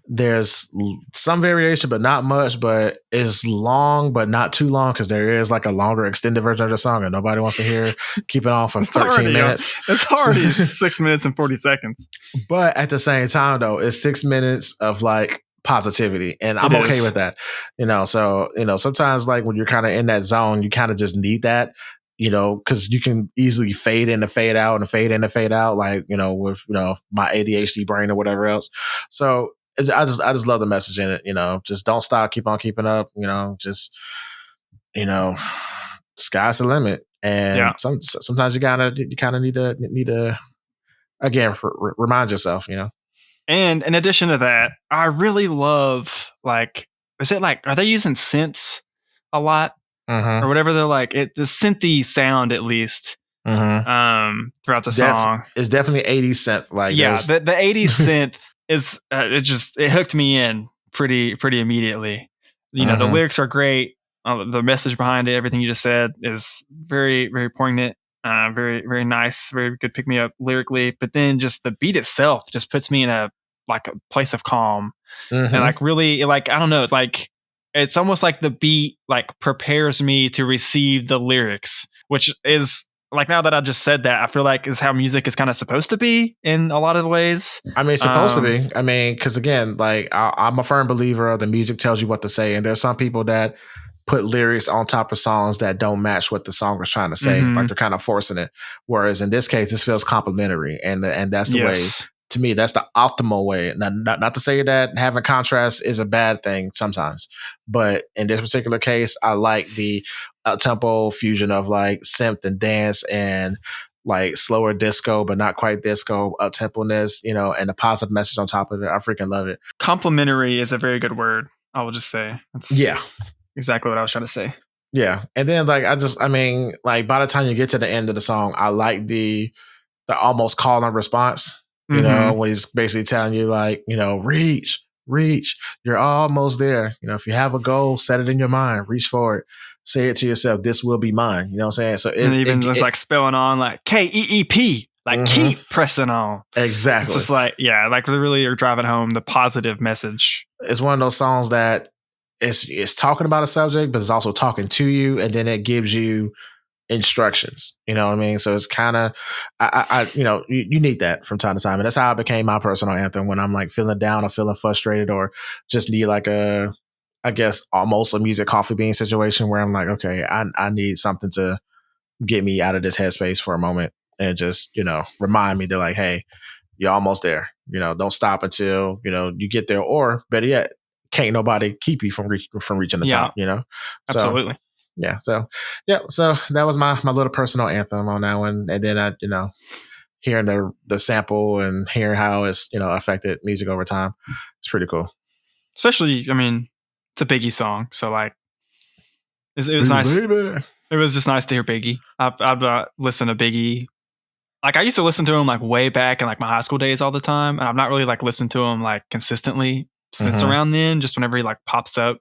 There's some variation, but not much. But it's long, but not too long, because there is like a longer extended version of the song, and nobody wants to hear Keep It On for 13 minutes. It's already 6 minutes and 40 seconds. But at the same time, though, it's 6 minutes of like positivity, and I'm okay with that. So sometimes like when you're kind of in that zone, you kind of just need that. Because you can easily fade in to fade out and fade in to fade out, like, with, my ADHD brain or whatever else. So I just love the message in it, just don't stop, keep on keeping up, just, sky's the limit. And sometimes you kind of need to, again, remind yourself, And in addition to that, I really love, like, are they using synths a lot? Or whatever they're like, the synthy sound at least throughout the song. It's definitely 80s synth. Like, yeah, the 80s synth is it hooked me in pretty immediately. The lyrics are great. The message behind it, everything you just said, is very, very poignant. Very, very nice. Very good pick me up lyrically. But then just the beat itself just puts me in a place of calm and like really like, I don't know, like. It's almost like the beat like prepares me to receive the lyrics, which is like, now that I just said that, I feel like is how music is kind of supposed to be in a lot of ways. I mean, it's supposed to be. I mean, because again, like I'm a firm believer of the music tells you what to say, and there's some people that put lyrics on top of songs that don't match what the song was trying to say, like they're kind of forcing it. Whereas in this case, this feels complimentary, and that's the way. To me, that's the optimal way. Not to say that having contrast is a bad thing sometimes, but in this particular case, I like the tempo fusion of like synth and dance and like slower disco, but not quite disco, up-tempo-ness, and the positive message on top of it. I freaking love it. Complimentary is a very good word. I will just say. Exactly what I was trying to say. Yeah. And then like, by the time you get to the end of the song, I like the almost call and response. When he's basically telling you like, reach, you're almost there. If you have a goal, set it in your mind, reach for it, say it to yourself, this will be mine. You know what I'm saying? So it's like spelling on like KEEP, like keep pressing on. Exactly. It's just like, like we really are driving home the positive message. It's one of those songs that it's talking about a subject, but it's also talking to you. And then it gives you instructions, you know what I mean? So it's kind of, you need that from time to time. And that's how it became my personal anthem when I'm like feeling down or feeling frustrated or just need like I guess almost a music coffee bean situation where I'm like, okay, I need something to get me out of this headspace for a moment and just, remind me to like, hey, you're almost there. Don't stop until, you get there, or better yet, can't nobody keep you from reaching the top, So, absolutely. Yeah. So that was my little personal anthem on that one. And then I, hearing the sample and hearing how it's, affected music over time. It's pretty cool. Especially, I mean, it's a Biggie song. So like, it was nice. Baby. It was just nice to hear Biggie. I've listened to Biggie. Like I used to listen to him like way back in like my high school days all the time. And I've not really like listened to him like consistently since around then, just whenever he like pops up.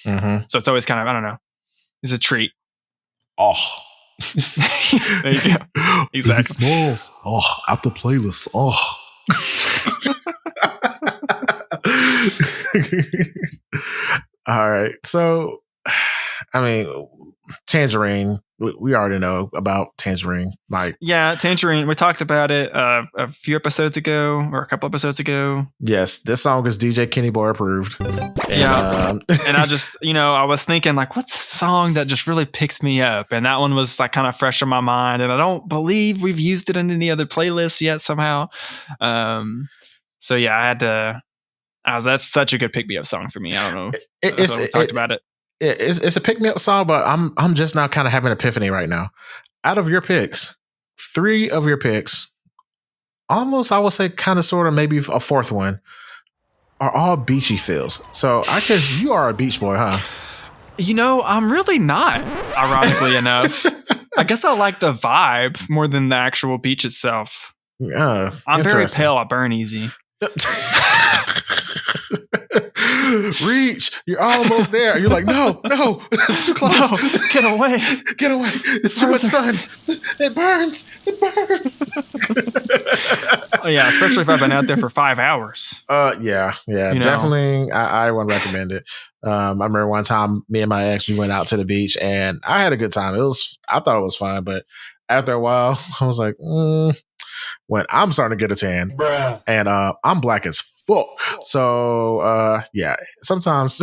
So it's always kind of, I don't know. It's a treat. Oh. There you go. Exactly. Smalls. Oh, out the playlist. Oh. All right. So, I mean, Tangerine. We already know about Tangerine. Like, yeah, Tangerine. We talked about it a few episodes ago, or a couple episodes ago. Yes, this song is DJ Kenny Boy approved. And I just, I was thinking like, what's the song that just really picks me up? And that one was like kind of fresh in my mind. And I don't believe we've used it in any other playlists yet somehow. So yeah, I had to. That's such a good pick me up song for me. I don't know. We talked about it. It's a pick me up song, but I'm just now kind of having an epiphany right now. out of your picks, 3 of your picks, almost I would say kind of sort of maybe a fourth one, are all beachy feels. So I guess you are a beach boy, huh? I'm really not, ironically enough. I guess I like the vibe more than the actual beach itself. I'm very pale. I burn easy. Reach, you're almost there. You're like, no, it's too close. No, get away. It's too much sun. It burns. Oh, yeah, especially if I've been out there for 5 hours. Yeah, definitely. I wouldn't recommend it. I remember one time me and my ex, we went out to the beach and I had a good time. I thought it was fun, but after a while, I was like, when I'm starting to get a tan, bruh, and I'm black as fuck. So sometimes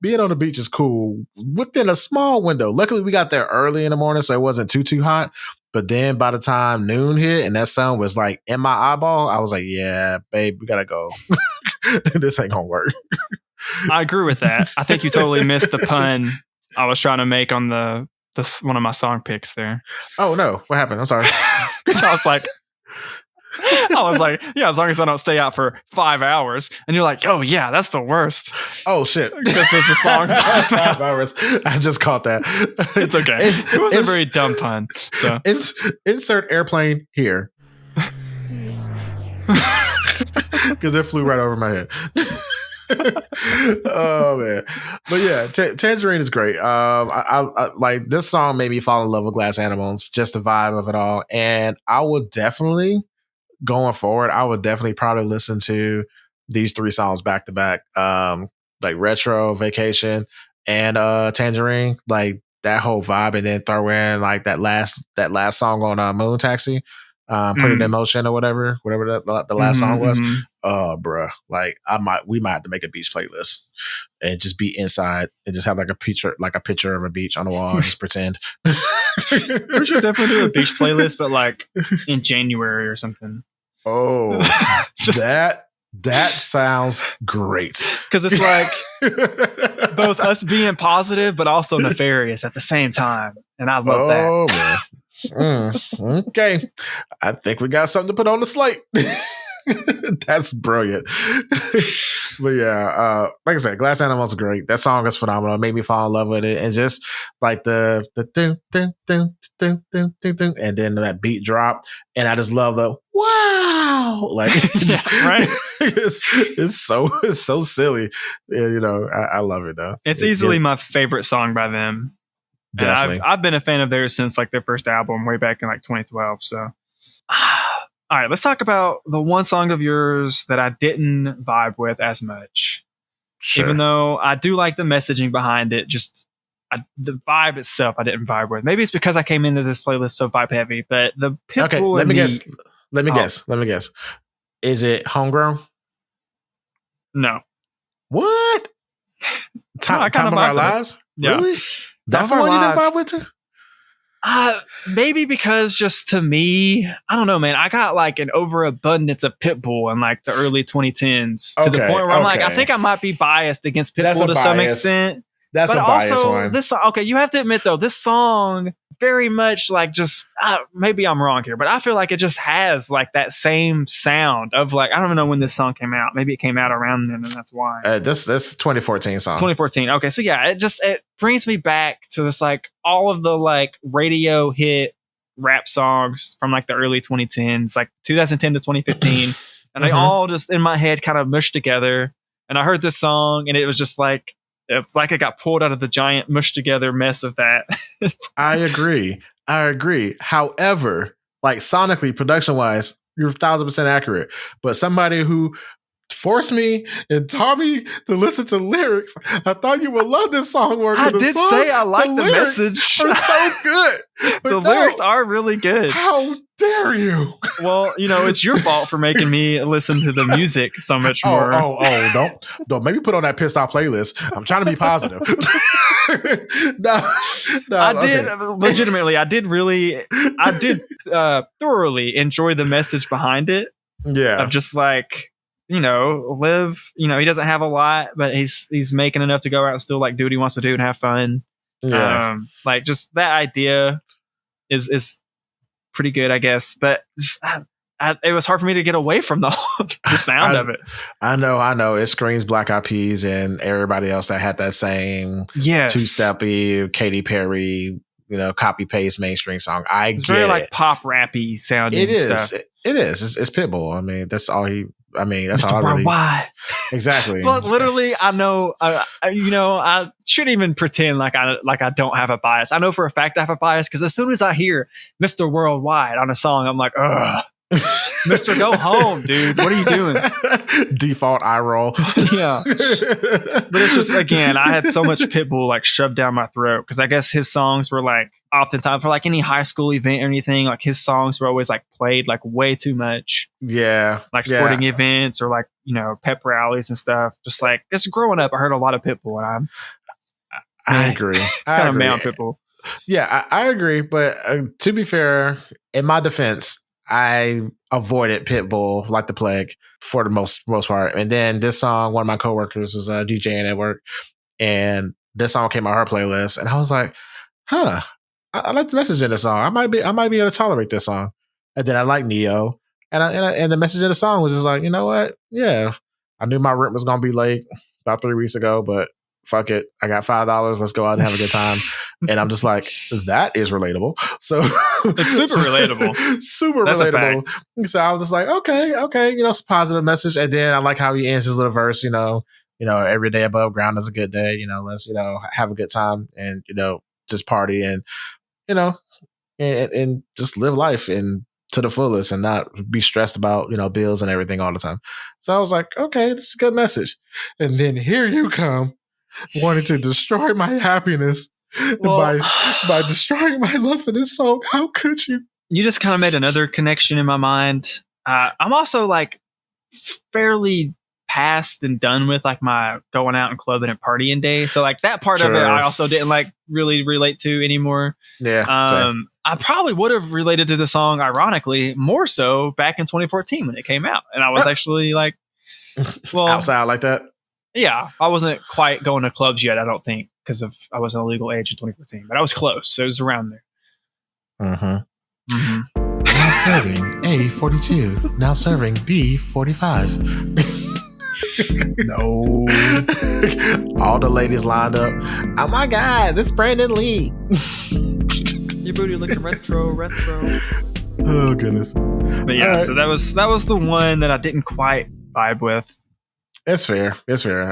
being on the beach is cool within a small window. Luckily, we got there early in the morning, so it wasn't too hot. But then by the time noon hit and that sun was like in my eyeball, I was like, yeah, babe, we gotta go. This ain't gonna work. I agree with that. I think you totally missed the pun I was trying to make on the one of my song picks there. Oh no, what happened? I'm sorry. Because I was like, yeah, as long as I don't stay out for 5 hours. And you're like, oh yeah, that's the worst. Oh shit. Because there's a song 5 hours. I just caught that. It's okay. It was a very dumb pun. So insert airplane here. Because it flew right over my head. Oh man, but yeah, Tangerine is great. I like this song made me fall in love with Glass Animals, just the vibe of it all. And I would definitely, going forward, probably listen to these 3 songs back to back. Like Retro, Vacation, and Tangerine, like that whole vibe, and then throw in like that last song on Moon Taxi. Put it in motion or whatever the last song was. Bruh, like we might have to make a beach playlist and just be inside and just have like a picture of a beach on the wall and just pretend. We should definitely do a beach playlist, but like in January or something. Oh, that sounds great. Because it's like both us being positive but also nefarious at the same time, and I love that. Oh man. Okay, I think we got something to put on the slate. That's brilliant. But yeah, like I said, Glass Animals are great. That song is phenomenal. It made me fall in love with it, and just like the ding, ding, ding, ding, ding, ding, ding, and then that beat drop, and I just love the wow, like right. It's so silly. Yeah, I love it though. It's easily my favorite song by them. Definitely. I've been a fan of theirs since like their first album way back in like 2012. So, all right, let's talk about the one song of yours that I didn't vibe with as much. Sure. Even though I do like the messaging behind it, just the vibe itself I didn't vibe with. Maybe it's because I came into this playlist so vibe heavy, but the Pitbull. Okay, let me guess. Is it Homegrown? No. What? Time of Our Lives? Yeah. Really? That's the one you didn't vibe with too? Maybe because just to me, I don't know, man. I got like an overabundance of Pitbull in like the early 2010s to the point where I'm like, I think I might be biased against Pitbull to some extent. That's a bias one. This song, okay, you have to admit though, this song very much like just maybe I'm wrong here, but I feel like it just has like that same sound of like, I don't even know when this song came out. Maybe it came out around then, and that's why. This 2014 song. 2014. Okay, so yeah, it brings me back to this like all of the like radio hit rap songs from like the early 2010s, like 2010 to 2015, and they all just in my head kind of mushed together. And I heard this song, and it was just like. It's like it got pulled out of the giant mushed together mess of that. I agree. However, like sonically, production wise, you're 1,000% accurate. But somebody who forced me and taught me to listen to lyrics, I thought you would love this song. I did say I like the message. Are so good. The lyrics are really good. How dare you? Well, it's your fault for making me listen to the music so much more. Don't maybe put on that pissed off playlist. I'm trying to be positive. No, I did legitimately. I did thoroughly enjoy the message behind it. Yeah, of just like live. He doesn't have a lot, but he's making enough to go out and still like do what he wants to do and have fun. Yeah, like just that idea. is pretty good, I guess. But it was hard for me to get away from the sound of it. I know. It screams Black Eyed Peas and everybody else that had that same two-steppy Katy Perry, copy paste mainstream song. It's very like pop rappy sounding stuff. It is. It's Pitbull. I mean, that's all he. I mean, that's Mr. all I really. Why? Exactly. But literally, I know. I shouldn't even pretend like I don't have a bias. I know for a fact I have a bias because as soon as I hear Mr. Worldwide on a song, I'm like, ugh. Mr. Go home, dude. What are you doing? Default eye roll. Yeah. But it's just, again, I had so much Pitbull like shoved down my throat because I guess his songs were like oftentimes for like any high school event or anything, like his songs were always like played like way too much. Yeah. Like sporting events or like, pep rallies and stuff. Just like growing up, I heard a lot of Pitbull and I agree. Kind of mad on Pitbull. Yeah, I agree. But to be fair, in my defense, I avoided Pitbull like the plague for the most part. And then this song, one of my coworkers was DJing at work, and this song came on her playlist, and I was like, "Huh, I like the message in the song. I might be able to tolerate this song." And then I like Neo, and the message in the song was just like, you know what? Yeah, I knew my rent was gonna be late about 3 weeks ago, but fuck it. I got $5. Let's go out and have a good time. And I'm just like, that is relatable. So it's super relatable. Super That's relatable. So I was just like, okay. It's a positive message. And then I like how he ends his little verse, every day above ground is a good day. Let's, have a good time and, just party and, and just live life and to the fullest and not be stressed about, bills and everything all the time. So I was like, okay, this is a good message. And then here you come. Wanted to destroy my happiness by destroying my love for this song. How could you? You just kind of made another connection in my mind. I'm also like fairly past and done with like my going out and clubbing and partying day. So like that part of it, I also didn't like really relate to anymore. Yeah. I probably would have related to the song, ironically, more so back in 2014 when it came out, and I was actually like, outside like that. Yeah, I wasn't quite going to clubs yet, I don't think, because I wasn't a legal age in 2014, but I was close, so it was around there. Mm-hmm. Now serving A42, now serving B45. No. All the ladies lined up. Oh my God, this Brandon Lee. Your booty looking retro. Oh goodness. But yeah, right. So that was the one that I didn't quite vibe with. It's fair.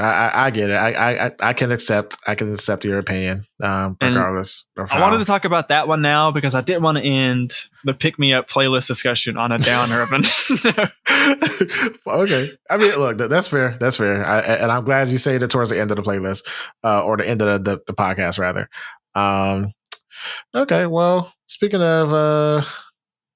I get it. I can accept your opinion, regardless of how. I wanted to talk about that one now because I didn't want to end the pick me up playlist discussion on a downer. Okay. I mean, look, that's fair. And I'm glad you say it towards the end of the playlist, or the end of the podcast rather. Okay. Well, speaking of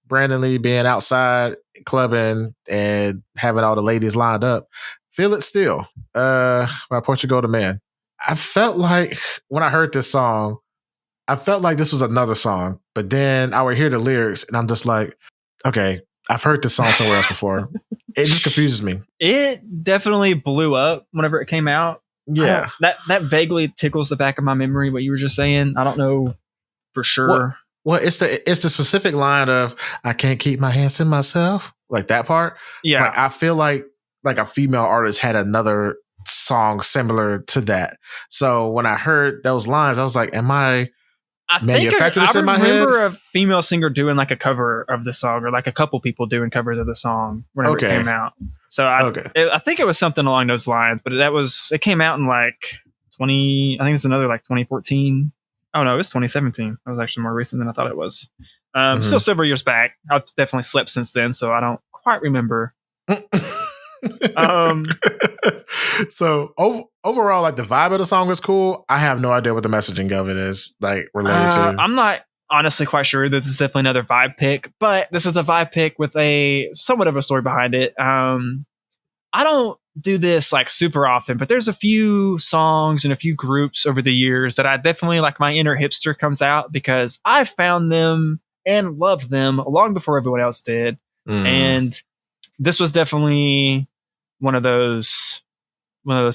Brandon Lee being outside clubbing and having all the ladies lined up, Feel It Still by Portugal the Man. I felt like when I heard this song, I felt like this was another song, but then I would hear the lyrics and I'm just like, okay, I've heard this song somewhere else before. It just confuses me. It definitely blew up whenever it came out. Yeah. That vaguely tickles the back of my memory, what you were just saying. I don't know for sure. Well, it's the specific line of, I can't keep my hands to myself. Like that part. Yeah. Like, I feel like a female artist had another song similar to that. So when I heard those lines, I was like, am I manufacturing this in my head? I remember a female singer doing like a cover of the song, or like a couple people doing covers of the song whenever it came out. So I think it was something along those lines, but it came out in like I think it's another like 2014. Oh no, it was 2017. That was actually more recent than I thought it was. Still several years back. I've definitely slept since then, so I don't quite remember. So overall, like the vibe of the song is cool. I have no idea what the messaging of it is like related to. I'm not honestly quite sure that this is definitely another vibe pick, but this is a vibe pick with a somewhat of a story behind it. I don't do this like super often, but there's a few songs and a few groups over the years that I definitely like my inner hipster comes out because I found them and loved them long before everyone else did. And this was definitely one of those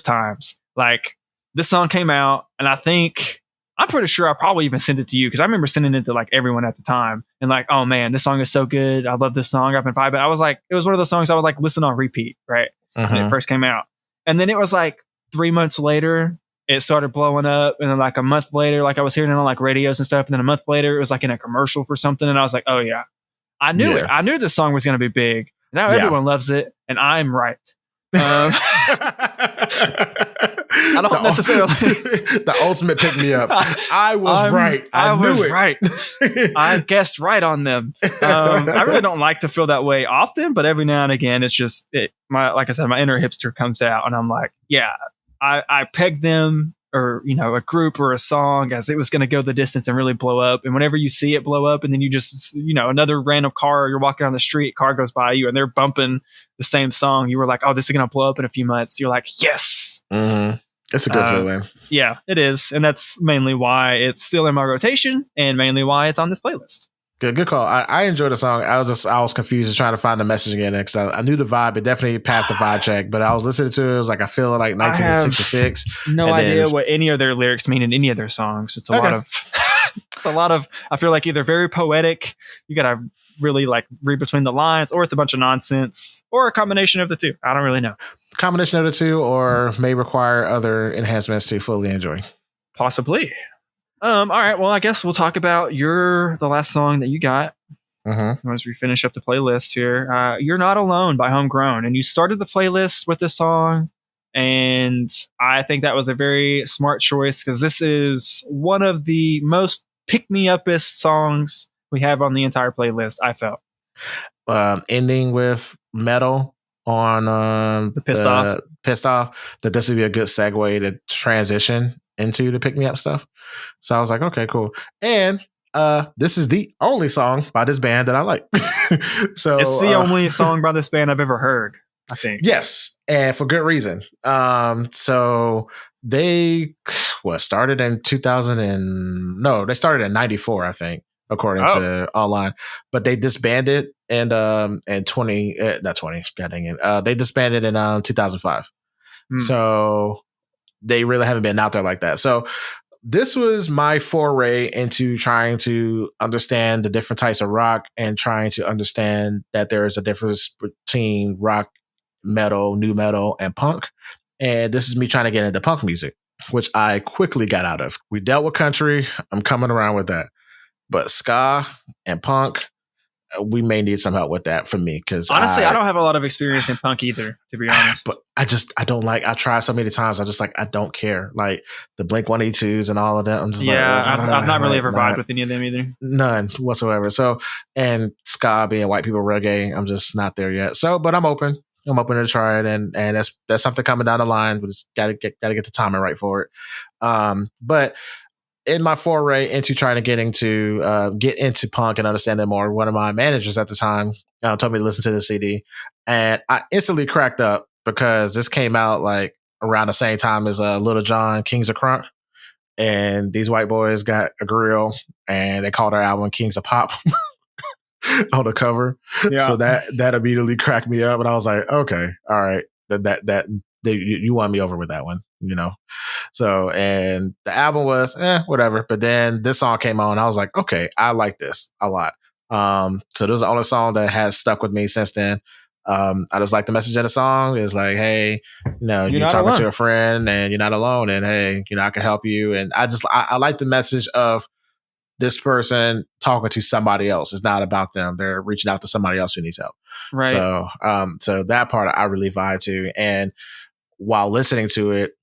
times. Like this song came out and I think I'm pretty sure I probably even sent it to you because I remember sending it to like everyone at the time and like, oh man, this song is so good. I love this song. I've been vibing. I was like, it was one of those songs I would like listen on repeat, right? When it first came out. And then it was like 3 months later, it started blowing up. And then like a month later, like I was hearing it on like radios and stuff. And then a month later, it was like in a commercial for something. And I was like, oh yeah, I knew it. I knew this song was going to be big. Now everyone loves it. And I'm right. I don't necessarily. The ultimate pick me up. I was right. I was right. I guessed right on them. I really don't like to feel that way often, but every now and again, it's just like I said, my inner hipster comes out, and I'm like, yeah, I pegged them, or a group or a song as it was going to go the distance and really blow up. And whenever you see it blow up, and then you just another random car, you're walking down the street, car goes by you, and they're bumping the same song, you were like, oh, this is going to blow up in a few months. You're like, yes. It's a good feeling. Yeah, it is. And that's mainly why it's still in my rotation and mainly why it's on this playlist. Good call. I enjoyed the song. I was confused trying to find the message again because I knew the vibe. It definitely passed the vibe check, but I was listening to it. It was like I feel like 1966. No idea what any of their lyrics mean in any of their songs. It's a lot of. It's a lot of. I feel like either very poetic. You gotta really like read between the lines, or it's a bunch of nonsense, or a combination of the two. I don't really know. Combination of the two, or may require other enhancements to fully enjoy. Possibly. All right. Well, I guess we'll talk about the last song that you got. Once we finish up the playlist here, "You're Not Alone" by Homegrown, and you started the playlist with this song, and I think that was a very smart choice because this is one of the most pick-me-upest songs we have on the entire playlist. I felt ending with metal on the pissed off. That this would be a good segue to transition into the pick me up stuff. So I was like, okay, cool. And this is the only song by this band that I like. So it's the only song by this band I've ever heard, I think. Yes, and for good reason. So they started in 2000 they started in 94, I think, according to online, but they disbanded and 20 not 20, god dang it, they disbanded in 2005. So they really haven't been out there like that. So this was my foray into trying to understand the different types of rock and trying to understand that there is a difference between rock, metal, new metal, and punk. And this is me trying to get into punk music, which I quickly got out of. We dealt with country. I'm coming around with that. But ska and punk, we may need some help with that for me. Because honestly, I don't have a lot of experience in punk either, to be honest. But I don't like, I tried so many times. I'm just like, I don't care. Like the Blink-182s and all of that. I'm just I've not really ever vibed with any of them either. None whatsoever. So, and ska being white people reggae, I'm just not there yet. So, but I'm open. I'm open to try it, and that's something coming down the line. We just gotta get the timing right for it. But in my foray into trying to get into punk and understand it more, one of my managers at the time told me to listen to the CD, and I instantly cracked up because this came out like around the same time as Little John, Kings of Crunk, and these white boys got a grill and they called their album Kings of Pop. On the cover. Yeah. So that immediately cracked me up, and I was like, okay, all right, you won me over with that one, So, and the album was whatever, but then this song came on, I was like, okay, I like this a lot. So this is the only song that has stuck with me since then. I just like the message of the song is like, hey, you're talking to a friend and you're not alone, and hey, I can help you. And I like the message of this person talking to somebody else. It's not about them. They're reaching out to somebody else who needs help. Right. So, so that part I really vibe to. And while listening to it,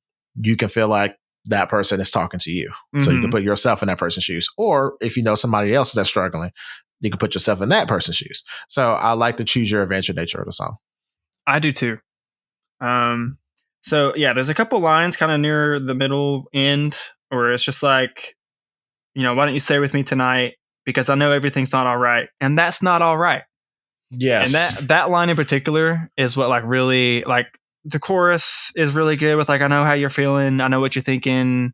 you can feel like that person is talking to you. So you can put yourself in that person's shoes. Or if you know somebody else that's struggling, you can put yourself in that person's shoes. So I like the choose your adventure nature of the song. I do too. So yeah, there's a couple lines kind of near the middle end where it's just like, why don't you stay with me tonight? Because I know everything's not all right. And that's not all right. Yes. And that line in particular is what like really like the chorus is really good with like, I know how you're feeling. I know what you're thinking.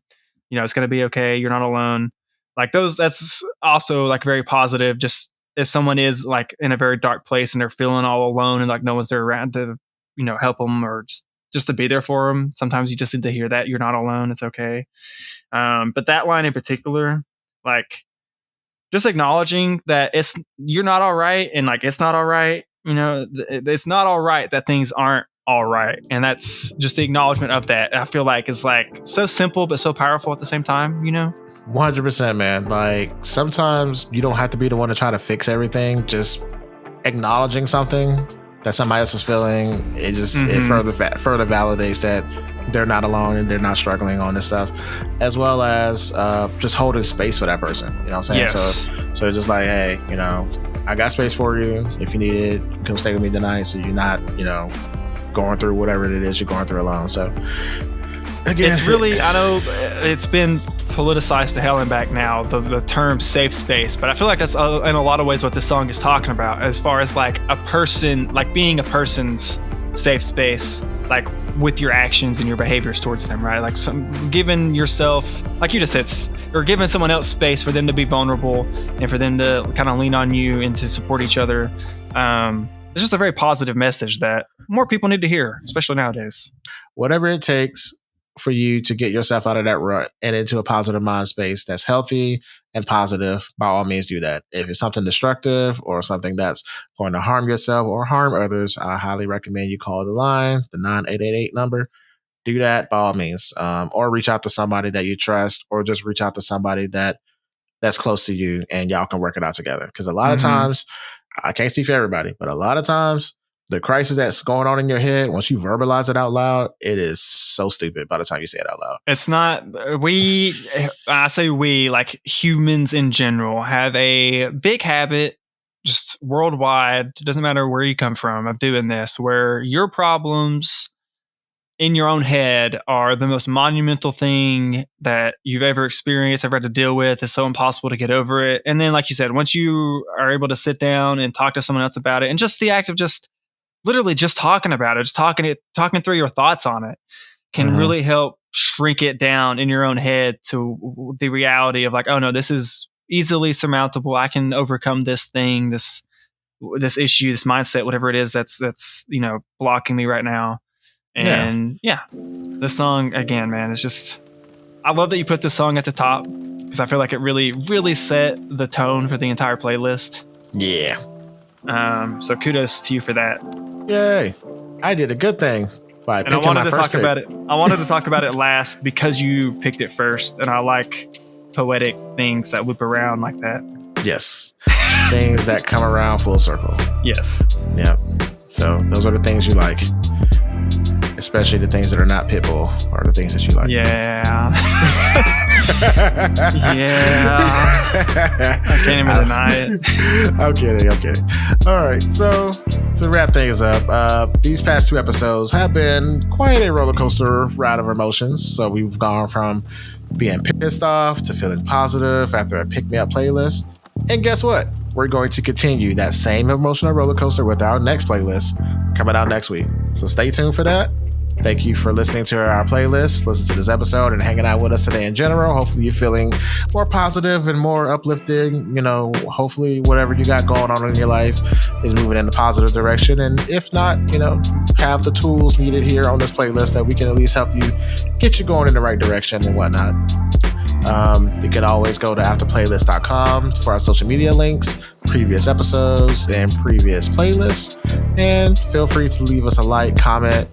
It's going to be okay. You're not alone. Like that's also like very positive. Just if someone is like in a very dark place and they're feeling all alone and like no one's there around to, help them or just just to be there for them. Sometimes you just need to hear that you're not alone. It's okay. But that line in particular, like just acknowledging that you're not all right, and like it's not all right. You know, it's not all right that things aren't all right, and that's just the acknowledgement of that. I feel like is like so simple but so powerful at the same time. You know, 100%, man. Like sometimes you don't have to be the one to try to fix everything. Just acknowledging something that somebody else is feeling, it just it further validates that they're not alone and they're not struggling on this stuff, as well as just holding space for that person. You know what I'm saying? Yes. So it's just like, hey, you know, I got space for you. If you need it, come stay with me tonight, so you're not, you know, going through whatever it is you're going through alone. So again, it's really, I know it's been politicized to hell and back now, the term safe space, but I feel like that's in a lot of ways what this song is talking about, as far as like a person, like being a person's safe space, like with your actions and your behaviors towards them, right? Like giving yourself, like you just said, or giving someone else space for them to be vulnerable and for them to kind of lean on you and to support each other. It's just a very positive message that more people need to hear, especially nowadays. Whatever it takes for you to get yourself out of that rut and into a positive mind space that's healthy and positive, by all means do that. If it's something destructive or something that's going to harm yourself or harm others, I highly recommend you call the line, the 9888 number. Do that by all means, or reach out to somebody that you trust, or just reach out to somebody that's close to you and y'all can work it out together. Because a lot of times, I can't speak for everybody, but a lot of times the crisis that's going on in your head, once you verbalize it out loud, it is so stupid by the time you say it out loud. It's not, I say we, like humans in general, have a big habit just worldwide, it doesn't matter where you come from, of doing this, where your problems in your own head are the most monumental thing that you've ever experienced, ever had to deal with. It's so impossible to get over it. And then, like you said, once you are able to sit down and talk to someone else about it, and just the act of just literally just talking about it, just talking through your thoughts on it, can really help shrink it down in your own head to the reality of like, oh no, this is easily surmountable. I can overcome this thing, this issue, this mindset, whatever it is that's you know, blocking me right now. And this song again, man, it's just, I love that you put this song at the top because I feel like it really, really set the tone for the entire playlist. Yeah. So kudos to you for that. Yay! I did a good thing by picking my first pick. About it. I wanted to talk about it last because you picked it first, and I like poetic things that loop around like that. Yes, things that come around full circle. Yes. Yep. So those are the things you like. Especially the things that are not Pitbull are the things that you like. Yeah. Yeah. I can't even deny it. I'm kidding. All right. So to wrap things up, these past 2 episodes have been quite a roller coaster ride of emotions. So we've gone from being pissed off to feeling positive after a pick me up playlist. And guess what? We're going to continue that same emotional roller coaster with our next playlist coming out next week. So stay tuned for that. Thank you for listening to our playlist, listen to this episode, and hanging out with us today in general. Hopefully you're feeling more positive and more uplifted. You know, hopefully whatever you got going on in your life is moving in a positive direction. And if not, you know, have the tools needed here on this playlist that we can at least help you get you going in the right direction and whatnot. You can always go to afterplaylist.com for our social media links, previous episodes, and previous playlists. And feel free to leave us a like, comment,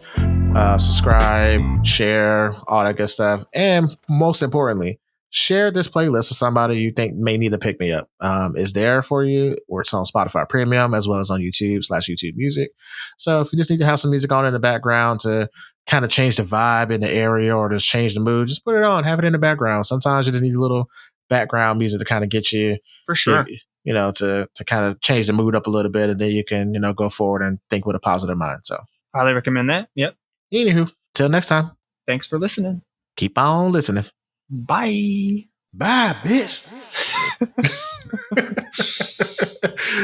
subscribe, share, all that good stuff. And most importantly, share this playlist with somebody you think may need to pick me up. It's there for you, or it's on Spotify Premium as well as on YouTube/YouTube Music. So if you just need to have some music on in the background to kind of change the vibe in the area or just change the mood, just put it on, have it in the background. Sometimes you just need a little background music to kind of get you, for sure, you know, to kind of change the mood up a little bit, and then you can, you know, go forward and think with a positive mind. So highly recommend that. Yep. Anywho, till next time. Thanks for listening. Keep on listening. Bye. Bye, bitch.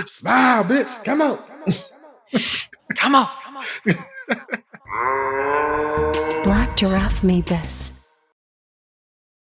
Smile, bitch. Come on. Come on. Black Giraffe made this.